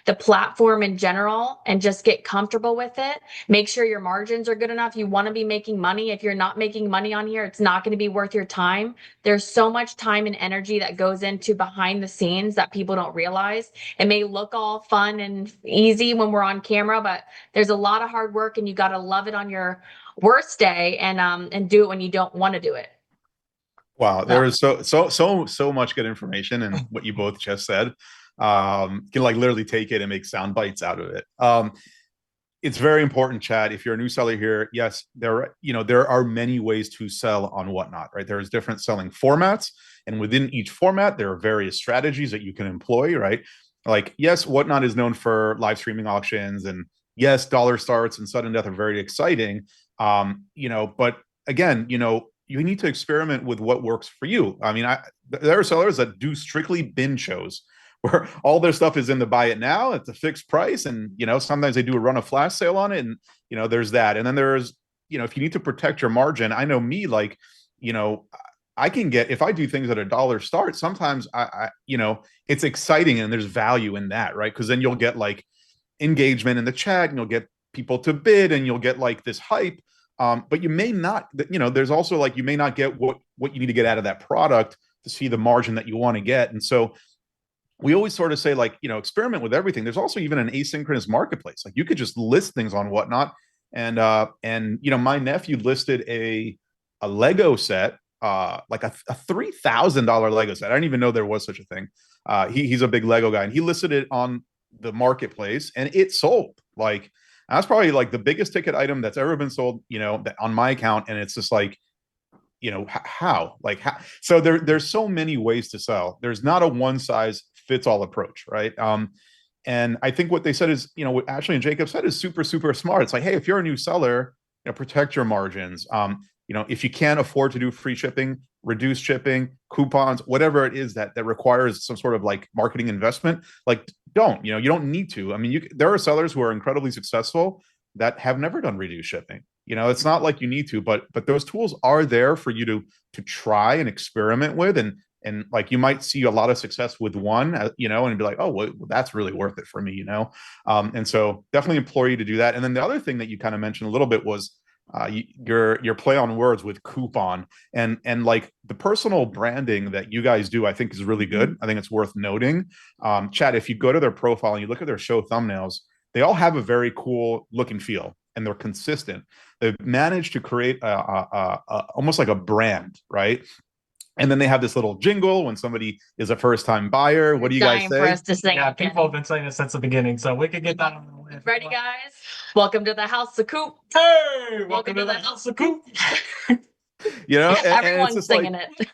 the platform in general, and just get comfortable with it. Make sure your margins are good enough. You want to be making money. If you're not making money on here, it's not going to be worth your time. There's so much time and energy that goes into behind the scenes that people don't realize. It may look all fun and easy when we're on camera, but there's a lot of hard work, and you got to love it on your worst day and do it when you don't want to do it. Wow, there is so much good information in what you both just said. You can like literally take it and make sound bites out of it. It's very important, Chad. If you're a new seller here, yes, there are many ways to sell on Whatnot, right? There's different selling formats, and within each format, there are various strategies that you can employ, right? Like, yes, Whatnot is known for live streaming auctions, and yes, dollar starts and sudden death are very exciting. But again, you need to experiment with what works for you. I mean, there are sellers that do strictly bin shows where all their stuff is in the buy it now. It's a fixed price. And, sometimes they do a run of flash sale on it. And, there's that. And then there's, if you need to protect your margin, I know me, like, I can get, if I do things at a dollar start, sometimes it's exciting and there's value in that, right? Because then you'll get like engagement in the chat and you'll get people to bid and you'll get like this hype. But you may not, there's also like, you may not get what you need to get out of that product to see the margin that you want to get. And so we always sort of say like, experiment with everything. There's also even an asynchronous marketplace. Like you could just list things on Whatnot. And my nephew listed a Lego set, like a $3,000 Lego set. I didn't even know there was such a thing. He's a big Lego guy, and he listed it on the marketplace and it sold. Like, that's probably like the biggest ticket item that's ever been sold, on my account. And it's just like, how? So there's so many ways to sell. There's not a one size fits all approach, right? And I think what they said is, what Ashley and Jacob said is super, super smart. It's like, hey, if you're a new seller, protect your margins. If you can't afford to do free shipping, reduce shipping, coupons, whatever it is that requires some sort of like marketing investment, like don't, you don't need to. I mean, there are sellers who are incredibly successful that have never done reduced shipping. It's not like you need to, but those tools are there for you to try and experiment with. And like, you might see a lot of success with one, and be like, oh, well, that's really worth it for me, And so definitely implore you to do that. And then the other thing that you kind of mentioned a little bit was your play on words with coupon and like the personal branding that you guys do, I think is really good. I think it's worth noting. Chad, if you go to their profile and you look at their show thumbnails, they all have a very cool look and feel, and they're consistent. They've managed to create almost like a brand, right? And then they have this little jingle when somebody is a first-time buyer. What do you guys say? For us to sing. Yeah, people have been saying it since the beginning, so we could get that on the list. Ready, guys? Welcome to the House of Coop. Hey, welcome to the House of Coop. Everyone's it's singing like, it.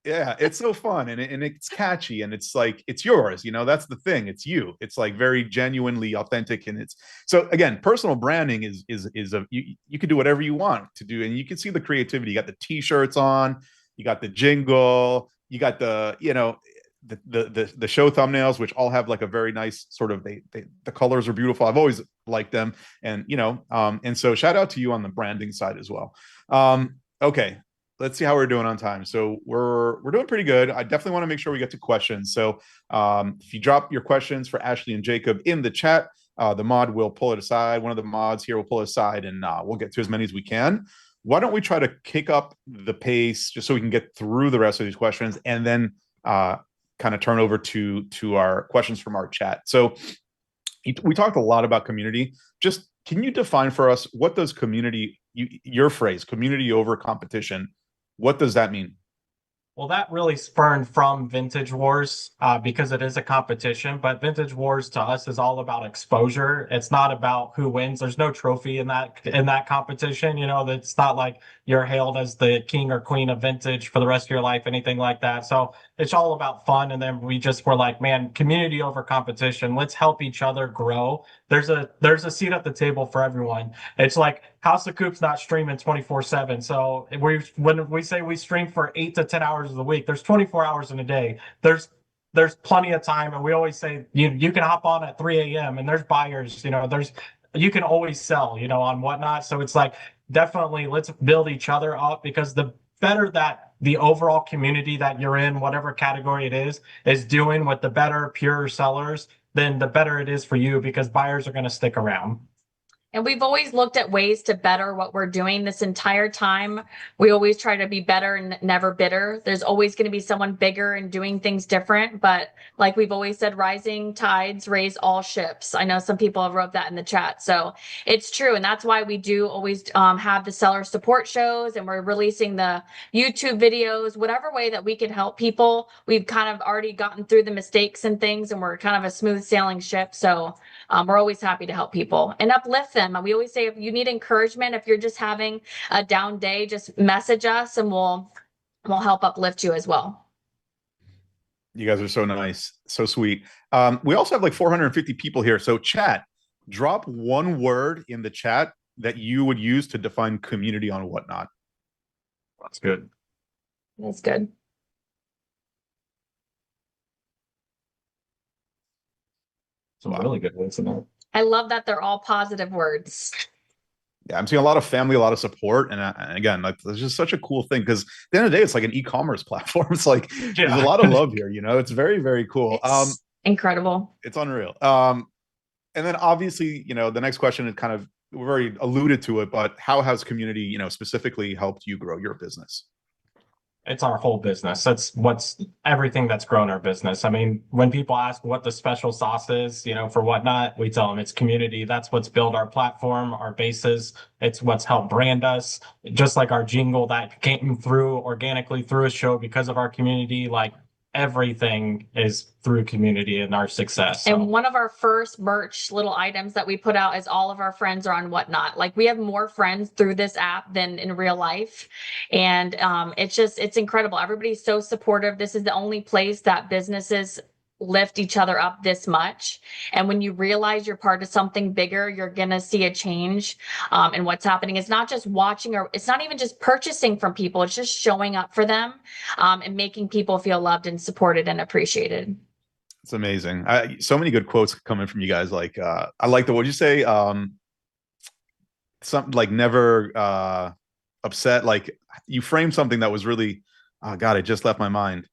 Yeah, it's so fun and it's catchy and it's like it's yours. That's the thing. It's you. It's like very genuinely authentic, and it's so again, personal branding is you can do whatever you want to do, and you can see the creativity. You got the t-shirts on, you got the jingle, you got the the show thumbnails, which all have like a very nice sort of the colors are beautiful. I've always liked them, and and so shout out to you on the branding side as well. Okay, let's see how we're doing on time. So we're doing pretty good. I definitely want to make sure we get to questions. So if you drop your questions for Ashley and Jacob in the chat, the mod will pull it aside. One of the mods here will pull it aside, and we'll get to as many as we can. Why don't we try to kick up the pace just so we can get through the rest of these questions, and then kind of turn over to our questions from our chat. So we talked a lot about community. Just can you define for us, what does community, your phrase, community over competition, what does that mean? Well, that really spurned from Vintage Wars because it is a competition, but Vintage Wars to us is all about exposure. It's not about who wins. There's no trophy in that competition. It's not like you're hailed as the king or queen of vintage for the rest of your life, anything like that. So it's all about fun. And then we just were like, man, community over competition. Let's help each other grow. There's a seat at the table for everyone. It's like House of Coop's not streaming 24/7. So when we say we stream for 8 to 10 hours of the week, there's 24 hours in a day. There's plenty of time. And we always say you can hop on at 3 a.m. and there's buyers, you can always sell, on Whatnot. So it's like, definitely let's build each other up, because the better that the overall community that you're in, whatever category it is doing with the better, pure sellers, then the better it is for you because buyers are going to stick around. And we've always looked at ways to better what we're doing this entire time. We always try to be better and never bitter. There's always going to be someone bigger and doing things different. But like we've always said, rising tides raise all ships. I know some people have wrote that in the chat. So it's true. And that's why we do always have the seller support shows, and we're releasing the YouTube videos, whatever way that we can help people. We've kind of already gotten through the mistakes and things, and we're kind of a smooth sailing ship. So we're always happy to help people and uplift them. We always say, if you need encouragement, if you're just having a down day, just message us and we'll help uplift you as well. You guys are so nice, so sweet. We also have like 450 people here. So chat, drop one word in the chat that you would use to define community on Whatnot. That's good. That's good. Some really good ones in there. I love that they're all positive words. Yeah, I'm seeing a lot of family, a lot of support, and again, like, it's just such a cool thing because at the end of the day, it's like an e-commerce platform. It's like there's a lot of love here. You know, it's very, very cool. It's incredible. It's unreal. And then obviously, you know, the next question is kind of, we've already alluded to it, but how has community, you know, specifically helped you grow your business? It's our whole business. That's what's everything that's grown our business. I mean, when people ask what the special sauce is, you know, for Whatnot, we tell them it's community. That's what's built our platform, our bases. It's what's helped brand us. Just like our jingle that came through organically through a show because of our community, like everything is through community and our success. So. And one of our first merch little items that we put out is all of our friends are on Whatnot. Like, we have more friends through this app than in real life. And it's incredible. Everybody's so supportive. This is the only place that businesses lift each other up this much. And when you realize you're part of something bigger, you're going to see a change in what's happening. It's not just watching, or it's not even just purchasing from people. It's just showing up for them and making people feel loved and supported and appreciated. It's amazing. So many good quotes coming from you guys. Like, I like the, what'd you say? Something like never upset. Like, you framed something that was really, oh God, it just left my mind.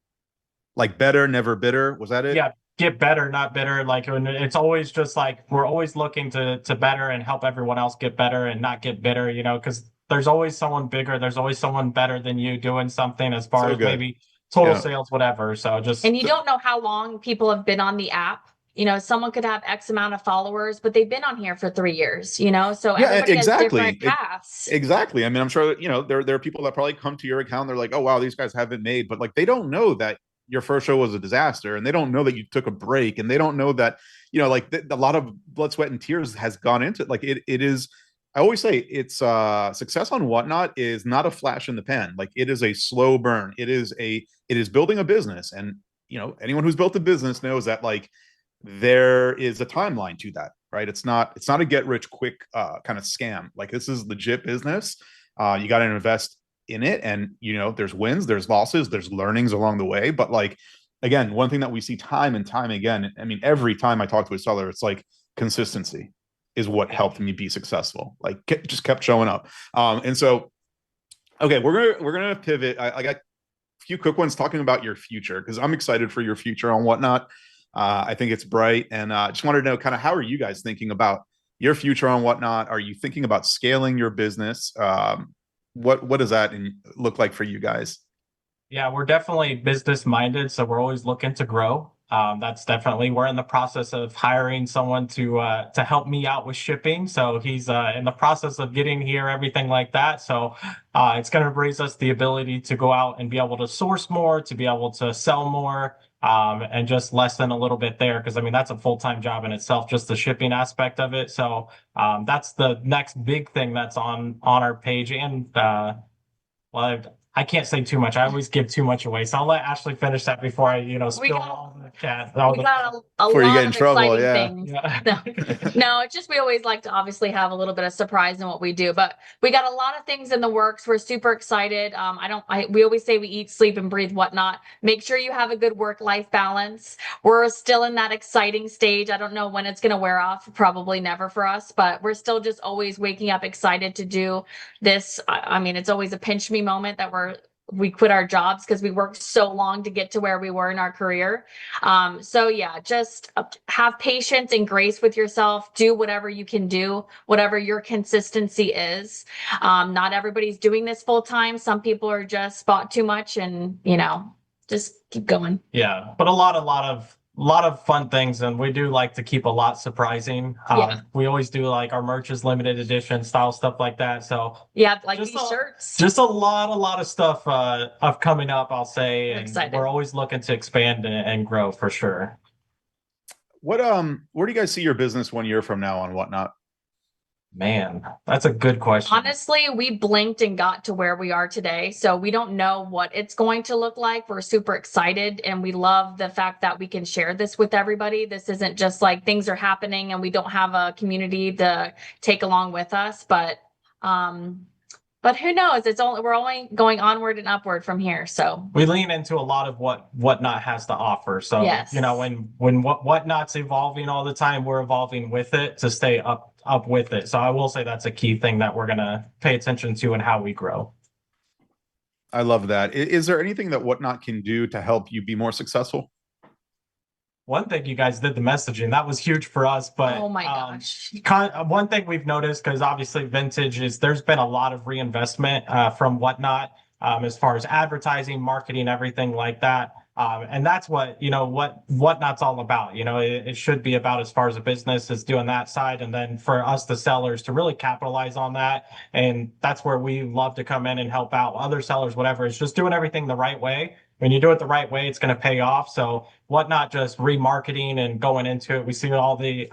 Like, better, never bitter. Was that it? Yeah, get better, not bitter. Like, it's always just like we're always looking to better and help everyone else get better and not get bitter, you know, because there's always someone bigger. There's always someone better than you doing something as far as maybe total sales, whatever. So just. And you don't know how long people have been on the app. You know, someone could have X amount of followers, but they've been on here for 3 years, you know, so everybody has different paths. Exactly. I mean, I'm sure, you know, there are people that probably come to your account. They're like, oh, wow, these guys haven't made, but like, they don't know that your first show was a disaster, and they don't know that you took a break, and they don't know that, you know, like a lot of blood, sweat, and tears has gone into it. Like, it is, I always say it's success on Whatnot is not a flash in the pan. Like, it is a slow burn. It is building a business. And, you know, anyone who's built a business knows that, like, there is a timeline to that, right? It's not a get rich quick kind of scam. Like, this is legit business. You got to invest in it, and, you know, there's wins, there's losses, there's learnings along the way. But, like, again, one thing that we see time and time again, I mean, every time I talk to a seller, it's like consistency is what helped me be successful. Like, just kept showing up. And so, okay, we're gonna pivot. I got a few quick ones talking about your future, because I'm excited for your future on Whatnot. I think it's bright, and just wanted to know kind of, how are you guys thinking about your future on Whatnot? Are you thinking about scaling your business? What does that look like for you guys? Yeah, we're definitely business minded, so we're always looking to grow. That's definitely, we're in the process of hiring someone to help me out with shipping. So he's in the process of getting here, everything like that. So it's going to raise us the ability to go out and be able to source more, to be able to sell more, and just lessen a little bit there. Because I mean, that's a full-time job in itself, just the shipping aspect of it. So that's the next big thing that's on our page. And well, I can't say too much. I always give too much away. So I'll let Ashley finish that before I, spill all the chat. We got a Before you lot get in of trouble, exciting yeah. things. No, it's just, we always like to obviously have a little bit of surprise in what we do, but we got a lot of things in the works. We're super excited. We always say we eat, sleep, and breathe Whatnot. Make sure you have a good work-life balance. We're still in that exciting stage. I don't know when it's going to wear off. Probably never for us, but we're still just always waking up excited to do this. I mean, it's always a pinch me moment that we're we quit our jobs because we worked so long to get to where we were in our career. So yeah, just have patience and grace with yourself. Do whatever you can do, whatever your consistency is. Not everybody's doing this full time. Some people are just bought too much and, just keep going. Yeah, but a lot of fun things, and we do like to keep a lot surprising. Yeah. We always do like our merch is limited edition style stuff like that. So Yeah, like just these shirts. just a lot of stuff of coming up, I'll say, I'm and excited. we're always looking to expand and grow for sure. Where do you guys see your business 1 year from now on Whatnot? Man, that's a good question. Honestly, we blinked and got to where we are today. So we don't know what it's going to look like. We're super excited and we love the fact that we can share this with everybody. This isn't just like things are happening and we don't have a community to take along with us. But who knows? We're only going onward and upward from here. So We lean into a lot of what Whatnot has to offer. So, Yes. when Whatnot's evolving all the time, we're evolving with it to stay up with it. So I will say that's a key thing that we're gonna pay attention to and how we grow. I love that. Is there anything that Whatnot can do to help you be more successful? One thing you guys did the messaging, that was huge for us, but oh my gosh. one thing we've noticed, because obviously vintage there's been a lot of reinvestment from Whatnot, as far as advertising, marketing, everything like that. And that's Whatnot's all about. It should be about, as far as a business, is doing that side, and then for us, the sellers, to really capitalize on that. And that's where we love to come in and help out other sellers, whatever. It's just doing everything the right way. When you do it the right way, it's going to pay off. So Whatnot just remarketing and going into it. We see all the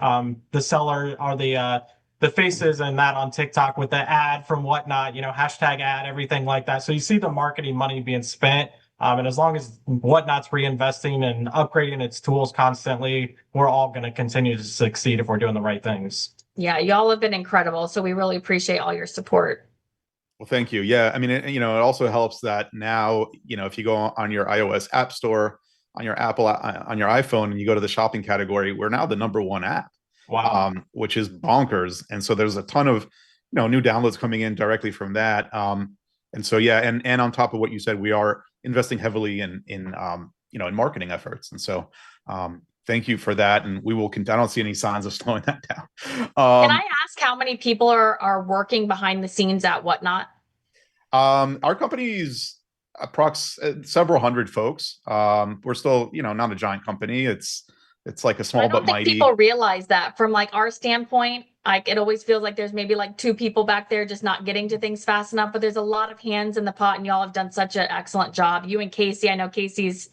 seller or the faces and that on TikTok with the ad from Whatnot, hashtag ad, everything like that. So you see the marketing money being spent. And as long as Whatnot's reinvesting and upgrading its tools constantly, we're all going to continue to succeed if we're doing the right things. Yeah, y'all have been incredible. So we really appreciate all your support. Well, thank you. Yeah, I mean, it also helps that now, if you go on your iOS app store, on your Apple, on your iPhone, and you go to the shopping category, we're now the #1 app. Wow. Which is bonkers. And so there's a ton of, new downloads coming in directly from that. And so, yeah, and on top of what you said, we are investing heavily in marketing efforts. And so, thank you for that. And we will. I don't see any signs of slowing that down. Can I ask how many people are working behind the scenes at Whatnot? Our company's several hundred folks. We're still, not a giant company. It's like a small but mighty. I don't think people realize that from like our standpoint. Like it always feels like there's maybe like 2 people back there just not getting to things fast enough. But there's a lot of hands in the pot, and y'all have done such an excellent job. You and Casey, I know Casey's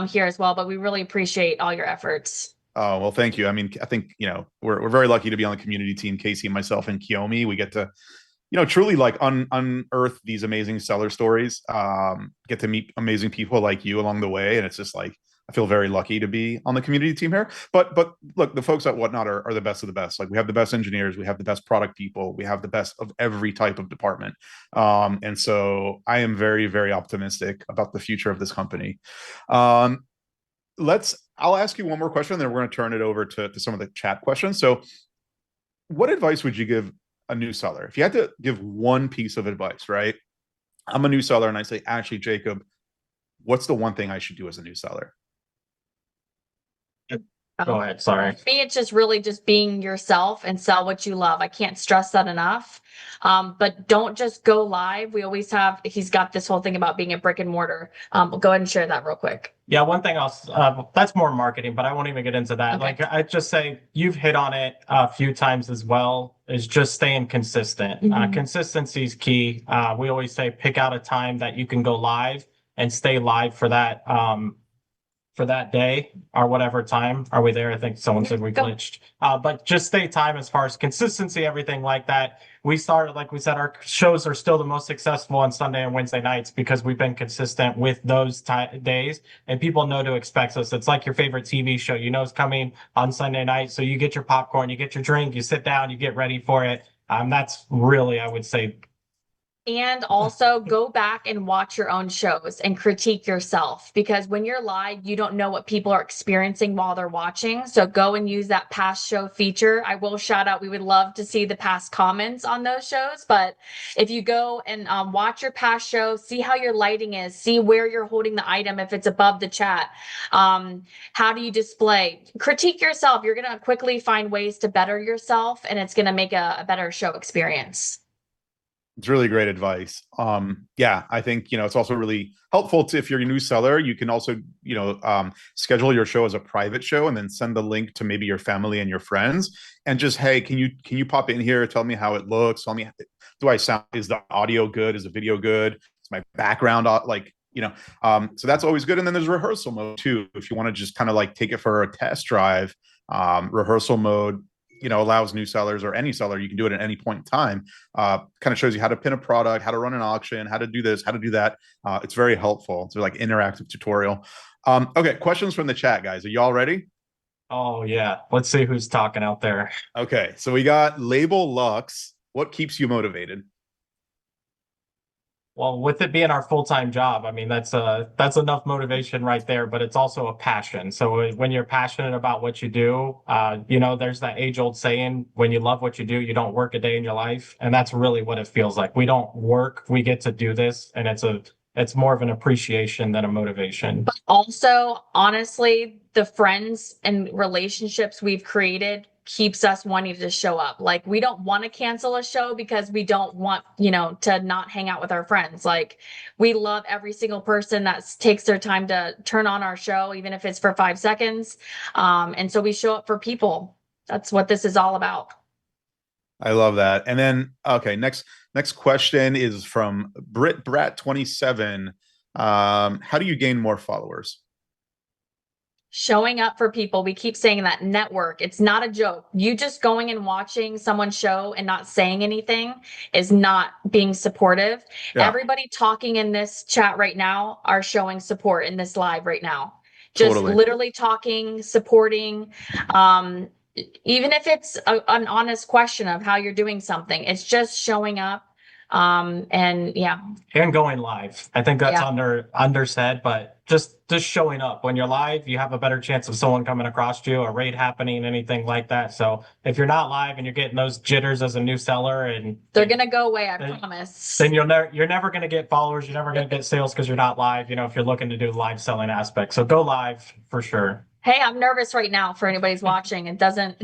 here as well, but we really appreciate all your efforts. Oh, well, thank you. I mean, I think, we're very lucky to be on the community team, Casey, myself, and Kiyomi. We get to, truly like unearth these amazing seller stories, get to meet amazing people like you along the way. And it's just like, I feel very lucky to be on the community team here. But look, the folks at Whatnot are the best of the best. Like we have the best engineers, we have the best product people, we have the best of every type of department. And so I am very, very optimistic about the future of this company. I'll ask you one more question, then we're going to turn it over to some of the chat questions. So what advice would you give a new seller? If you had to give one piece of advice, right? I'm a new seller and I say, actually, Jacob, what's the one thing I should do as a new seller? Go ahead. Sorry. For me, it's just really just being yourself and sell what you love. I can't stress that enough. But don't just go live. He's got this whole thing about being a brick and mortar. Go ahead and share that real quick. Yeah, one thing else, that's more marketing, but I won't even get into that. Okay. Like I just say, you've hit on it a few times as well, is just staying consistent. Consistency is key. We always say, pick out a time that you can go live and stay live for that day or whatever time. Are we there? I think someone said we glitched. But just stay time as far as consistency, everything like that. We started, like we said, our shows are still the most successful on Sunday and Wednesday nights because we've been consistent with those days, and people know to expect us. It's like your favorite TV show, it's coming on Sunday night. So you get your popcorn, you get your drink, you sit down, you get ready for it. That's really, I would say, And also go back and watch your own shows and critique yourself, because when you're live, you don't know what people are experiencing while they're watching. So go and use that past show feature. I will shout out, we would love to see the past comments on those shows. But if you go and watch your past show, see how your lighting is, see where you're holding the item, if it's above the chat, how do you display? Critique yourself. You're going to quickly find ways to better yourself, and it's going to make a better show experience. It's really great advice. Yeah, I think, it's also really helpful to, if you're a new seller, you can also, schedule your show as a private show and then send the link to maybe your family and your friends and just, hey, can you pop in here? Tell me how it looks. Tell me, do I sound, is the audio good? Is the video good? Is my background so that's always good. And then there's rehearsal mode too. If you want to just kind of like take it for a test drive, rehearsal mode, allows new sellers or any seller, you can do it at any point in time. Kind of shows you how to pin a product, how to run an auction, how to do this, how to do that. It's very helpful. It's like interactive tutorial. Okay, questions from the chat, guys. Are y'all ready? Oh yeah, let's see who's talking out there. Okay, so we got Label Lux. What keeps you motivated? Well, with it being our full-time job, I mean, that's enough motivation right there, but it's also a passion. So when you're passionate about what you do, there's that age-old saying, when you love what you do, you don't work a day in your life. And that's really what it feels like. We don't work, we get to do this, and it's more of an appreciation than a motivation. But also, honestly, the friends and relationships we've created keeps us wanting to show up. Like, we don't want to cancel a show because we don't want, to not hang out with our friends. Like, we love every single person that takes their time to turn on our show, even if it's for 5 seconds. And so we show up for people. That's what this is all about. I love that. And then, okay, next question is from Brit Brat 27. How do you gain more followers? Showing up for people. We keep saying that, network. It's not a joke. You just going and watching someone's show and not saying anything is not being supportive. Yeah. Everybody talking in this chat right now are showing support in this live right now. Just totally. Literally talking, supporting. Even if it's an honest question of how you're doing something, it's just showing up. And going live. I think that's undersaid, but just showing up. When you're live, you have a better chance of someone coming across you, a raid happening, anything like that. So if you're not live and you're getting those jitters as a new seller, and they're gonna go away, I promise. Then you're never gonna get followers, you're never gonna get sales because you're not live, if you're looking to do live selling aspects. So go live for sure. Hey, I'm nervous right now for anybody's watching. It doesn't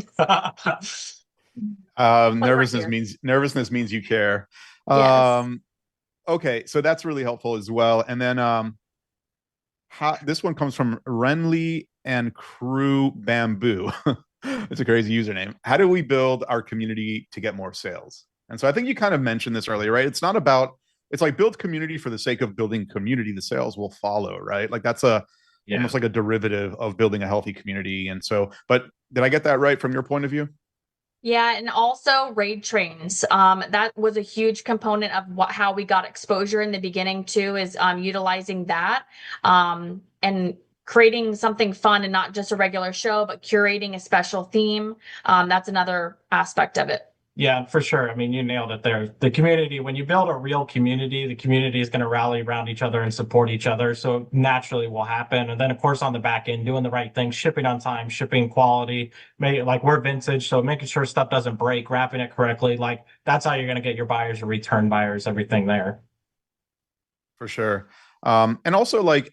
nervousness means you care. Yes. Okay, so that's really helpful as well. And then this one comes from Renly and Crew Bamboo. It's a crazy username. How do we build our community to get more sales? And so I think you kind of mentioned this earlier, right? It's like build community for the sake of building community. The sales will follow, right? Like that's almost like a derivative of building a healthy community. And so, but did I get that right from your point of view? Yeah, and also raid trains. That was a huge component of how we got exposure in the beginning too, is utilizing that and creating something fun and not just a regular show, but curating a special theme. That's another aspect of it. Yeah, for sure. I mean, you nailed it there. The community, when you build a real community, the community is going to rally around each other and support each other. So naturally will happen. And then of course, on the back end, doing the right thing, shipping on time, shipping quality, like we're vintage. So making sure stuff doesn't break, wrapping it correctly. Like that's how you're going to get your buyers, your return buyers, everything there. For sure. And also like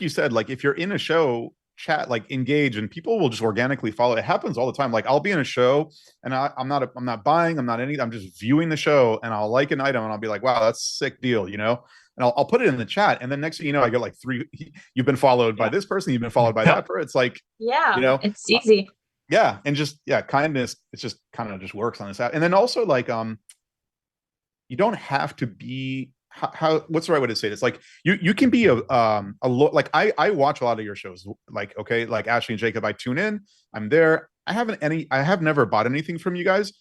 you said, like if you're in a show, chat, like engage, and people will just organically follow. It happens all the time. Like I'll be in a show and I'm not buying, I'm just viewing the show, and I'll like an item and I'll be like, wow, that's a sick deal, and I'll put it in the chat, and then next thing you know, I get like 3, you've been followed by this person, you've been followed by that person. It's like, it's easy. And just kindness, it's just kind of just works on this app. And then also like you don't have to be what's the right way to say this? Like you can be like I watch a lot of your shows, like, okay, like Ashley and Jacob, I tune in, I'm there. I have never bought anything from you guys,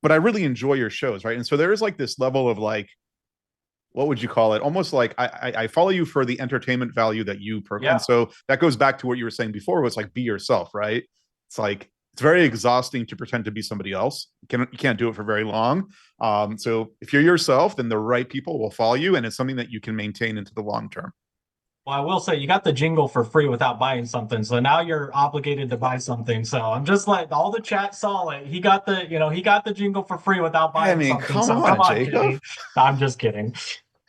but I really enjoy your shows, right? And so there is like this level of like, what would you call it? Almost like I follow you for the entertainment value that you provide. And so that goes back to what you were saying before, was like, be yourself, right? It's like, it's very exhausting to pretend to be somebody else. You can't do it for very long. So if you're yourself, then the right people will follow you, and it's something that you can maintain into the long term. Well, I will say you got the jingle for free without buying something, so now you're obligated to buy something. So I'm just like all the chat saw it. He got the jingle for free without I buying mean, something. come So on, come on, Jacob. Kenny. I'm just kidding.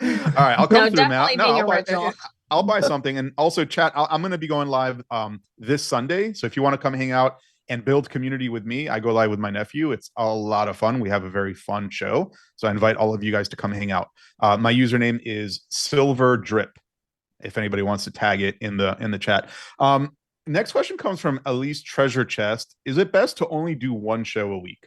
All right, I'll come No, through, Matt. definitely No, being original. I'll buy something, and also chat. I'm going to be going live this Sunday, so if you want to come hang out and build community with me, I go live with my nephew. It's a lot of fun. We have a very fun show, so I invite all of you guys to come hang out. My username is Silver Drip. If anybody wants to tag it in the chat. Next question comes from Elise Treasure Chest. Is it best to only do one show a week?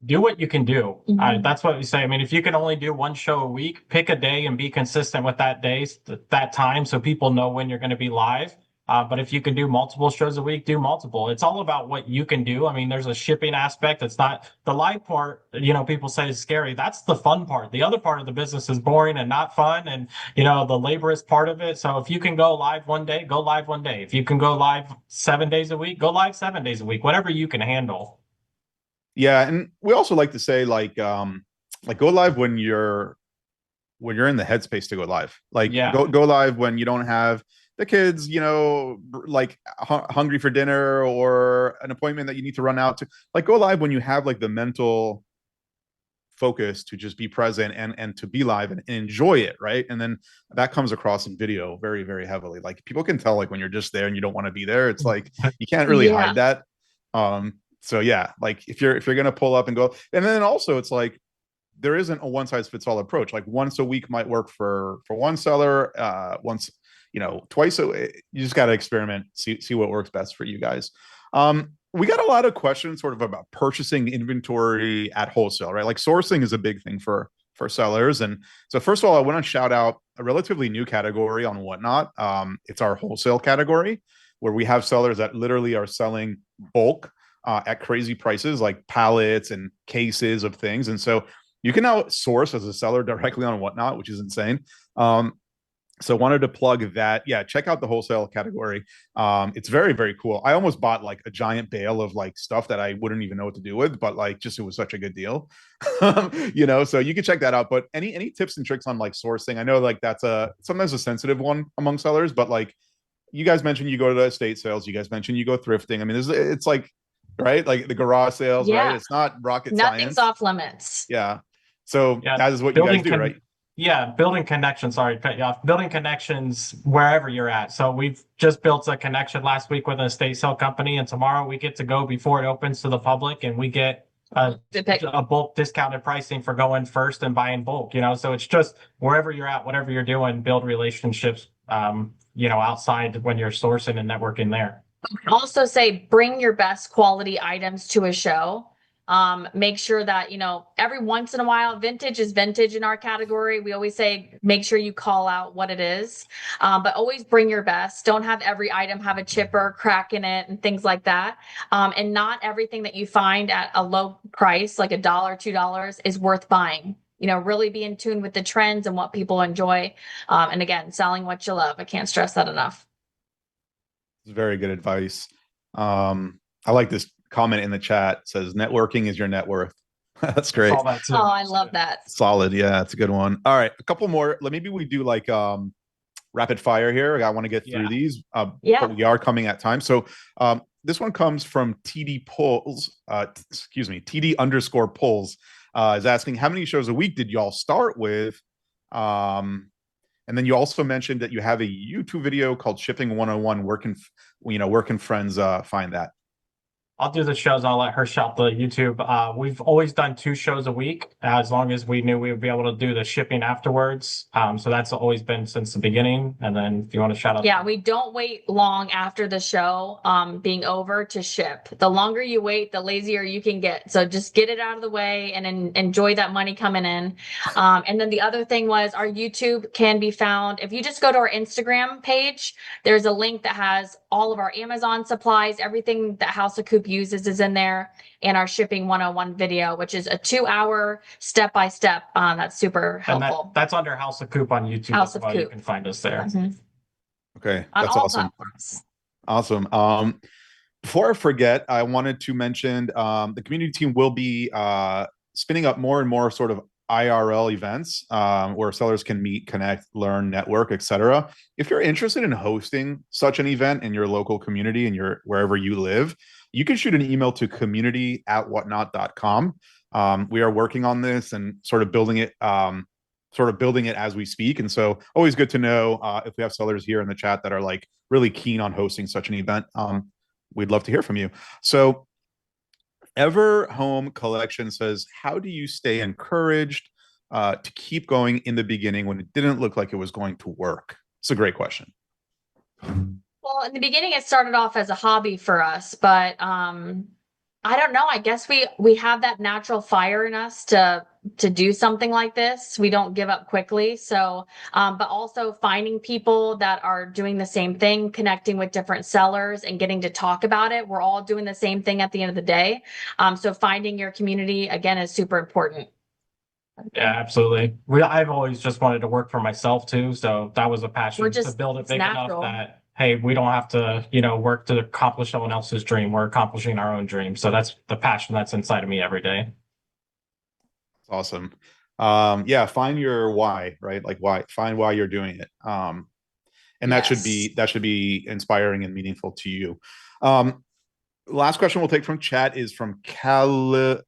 Do what you can do. Mhm. That's what we say. I mean, if you can only do one show a week, pick a day and be consistent with that day, that time, so people know when you're going to be live. But if you can do multiple shows a week, do multiple. It's all about what you can do. I mean, there's a shipping aspect. It's not the live part, people say is scary. That's the fun part. The other part of the business is boring and not fun, and the laborious part of it. So if you can go live one day, go live one day. If you can go live 7 days a week, go live 7 days a week, whatever you can handle. Yeah, and we also like to say go live when you're in the headspace to go live. Go live when you don't have the kids, hungry for dinner or an appointment that you need to run out to. Go live when you have the mental focus to just be present and to be live and enjoy it, right? And then that comes across in video very, very heavily. People can tell when you're just there and you don't want to be there. It's you can't really hide that. So yeah, if you're gonna pull up and go, and then also it's there isn't a one size fits all approach. Once a week might work for one seller, once twice you just got to experiment, see what works best for you guys. We got a lot of questions sort of about purchasing inventory at wholesale, right? Sourcing is a big thing for sellers. And so first of all, I want to shout out a relatively new category on Whatnot. It's our wholesale category, where we have sellers that literally are selling bulk at crazy prices, like pallets and cases of things. And so you can now source as a seller directly on Whatnot, which is insane. So wanted to plug that. Yeah, check out the wholesale category. It's very, very cool. I almost bought a giant bale of stuff that I wouldn't even know what to do with, but it was such a good deal. So you can check that out. But any tips and tricks on sourcing? I know that's sometimes a sensitive one among sellers, but you guys mentioned you go to the estate sales, you guys mentioned you go thrifting. I mean, it's right, the garage sales, right? It's not rocket science. Nothing's off limits. Yeah. So that is what you guys do, right? Yeah, building connections. Sorry, cut you off. Building connections wherever you're at. So we've just built a connection last week with an estate sale company, and tomorrow we get to go before it opens to the public, and we get a bulk discounted pricing for going first and buying bulk. So it's just wherever you're at, whatever you're doing, build relationships. Outside when you're sourcing and networking there. Also say bring your best quality items to a show. Make sure that, every once in a while, vintage is vintage in our category. We always say, make sure you call out what it is, but always bring your best. Don't have every item have a chip or crack in it and things like that. And not everything that you find at a low price, like $1, $2, is worth buying. Really be in tune with the trends and what people enjoy. And again, selling what you love. I can't stress that enough. It's very good advice. I like this comment in the chat. It says networking is your net worth. That's great. I love that. Solid. Yeah, it's a good one. All right, a couple more. Maybe we do rapid fire here. I want to get through these. But we are coming at time. So this one comes from TD Pulls. TD_Pulls is asking, how many shows a week did y'all start with? And then you also mentioned that you have a YouTube video called Shipping 101. Where can friends find that? I'll do the shows. I'll let her shop the YouTube. We've always done 2 shows a week, as long as we knew we would be able to do the shipping afterwards. So that's always been since the beginning. And then if you want to shout out. Yeah, we don't wait long after the show being over to ship. The longer you wait, the lazier you can get. So just get it out of the way and enjoy that money coming in. And then the other thing was our YouTube can be found. If you just go to our Instagram page, there's a link that has all of our Amazon supplies, everything that House of Coop uses is in there, and our Shipping 101 video, which is a 2-hour step-by-step. That's super helpful. And that's under House of Coop on YouTube. House of Coop. You can find us there. Okay, that's awesome. Platforms. Awesome. Before I forget, I wanted to mention the community team will be spinning up more and more sort of IRL events where sellers can meet, connect, learn, network, etc. If you're interested in hosting such an event in your local community and your wherever you live, you can shoot an email to community@whatnot.com. We are working on this and sort of building it as we speak. And so always good to know if we have sellers here in the chat that are like really keen on hosting such an event. We'd love to hear from you. So Ever Home Collection says, how do you stay encouraged to keep going in the beginning when it didn't look like it was going to work? It's a great question. Well, in the beginning, it started off as a hobby for us, but I don't know. I guess we have that natural fire in us to do something like this. We don't give up quickly. So, but also finding people that are doing the same thing, connecting with different sellers and getting to talk about it. We're all doing the same thing at the end of the day. So finding your community again is super important. Yeah, absolutely. I've always just wanted to work for myself too. So that was a passion to build it big enough that, hey, we don't have to, work to accomplish someone else's dream. We're accomplishing our own dream. So that's the passion that's inside of me every day. Awesome. Yeah, find your why, right? Like find why you're doing it. And that should be inspiring and meaningful to you. Last question we'll take from chat is from Khalil.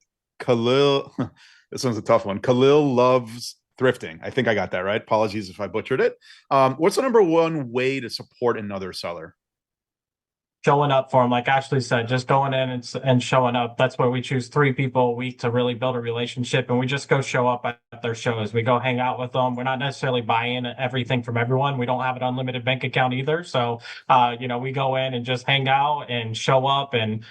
This one's a tough one. Khalil loves thrifting. I think I got that right. Apologies if I butchered it. What's the number one way to support another seller? Showing up for them, like Ashley said, just going in and showing up. That's why we choose 3 people a week to really build a relationship. And we just go show up at their shows. We go hang out with them. We're not necessarily buying everything from everyone. We don't have an unlimited bank account either. So, we go in and just hang out and show up and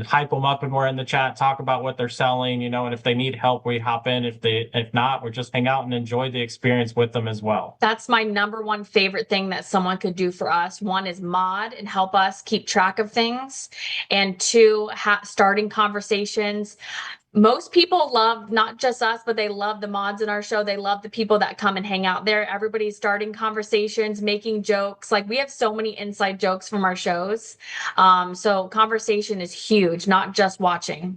hype them up. And we're in the chat, talk about what they're selling, and if they need help, we hop in. If not, we just hang out and enjoy the experience with them as well. That's my number one favorite thing that someone could do for us. One is mod and help us keep track of things, and 2, starting conversations. Most people love not just us, but they love the mods in our show. They love the people that come and hang out there. Everybody's starting conversations, making jokes. Like, we have so many inside jokes from our shows. So conversation is huge, not just watching.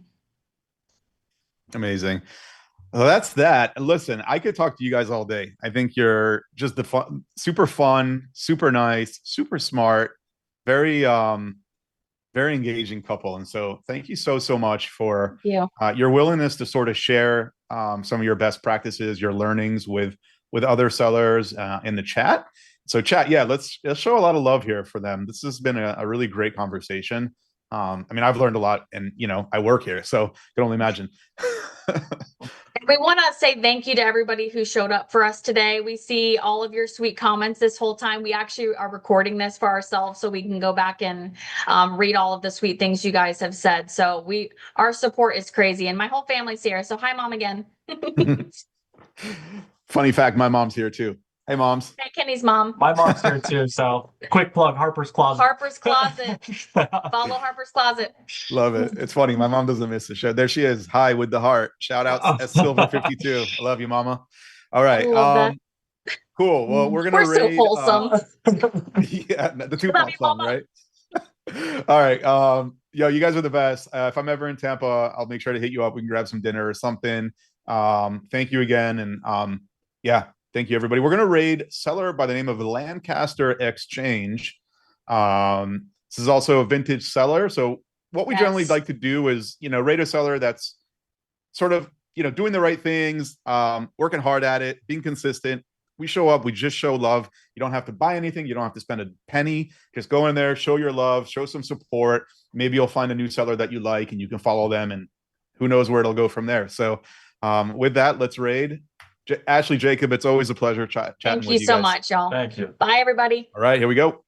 Amazing. Well, that's that. Listen, I could talk to you guys all day. I think you're just super fun, super nice, super smart, very engaging couple. And so thank you so much for your willingness to sort of share some of your best practices, your learnings with other sellers in the chat. So chat, yeah, let's show a lot of love here for them. This has been a really great conversation. I mean, I've learned a lot, and I work here, so I can only imagine. We want to say thank you to everybody who showed up for us today. We see all of your sweet comments this whole time. We actually are recording this for ourselves so we can go back and read all of the sweet things you guys have said. So our support is crazy, and my whole family's here. So hi, Mom, again. Funny fact, my mom's here too. Hey, moms. Hey, Kenny's mom. My mom's here too. So quick plug, Harper's Closet. Harper's Closet. Follow Harper's Closet. Love it. It's funny. My mom doesn't miss the show. There she is. Hi with the heart. Shout out at Silver52. I love you, mama. All right. Cool. Well, we're going to raid. So wholesome. Yeah, the two pump song, right? All right. Yo, you guys are the best. If I'm ever in Tampa, I'll make sure to hit you up. We can grab some dinner or something. Thank you again. And yeah. Thank you, everybody. We're going to raid seller by the name of Lancaster Exchange. This is also a vintage seller. So what we generally like to do is, raid a seller that's sort of, doing the right things, working hard at it, being consistent. We show up, we just show love. You don't have to buy anything. You don't have to spend a penny. Just go in there, show your love, show some support. Maybe you'll find a new seller that you like and you can follow them, and who knows where it'll go from there. So with that, let's raid. Ashley, Jacob, it's always a pleasure chatting with you guys. Thank you so much, y'all. Thank you. Bye, everybody. All right, here we go.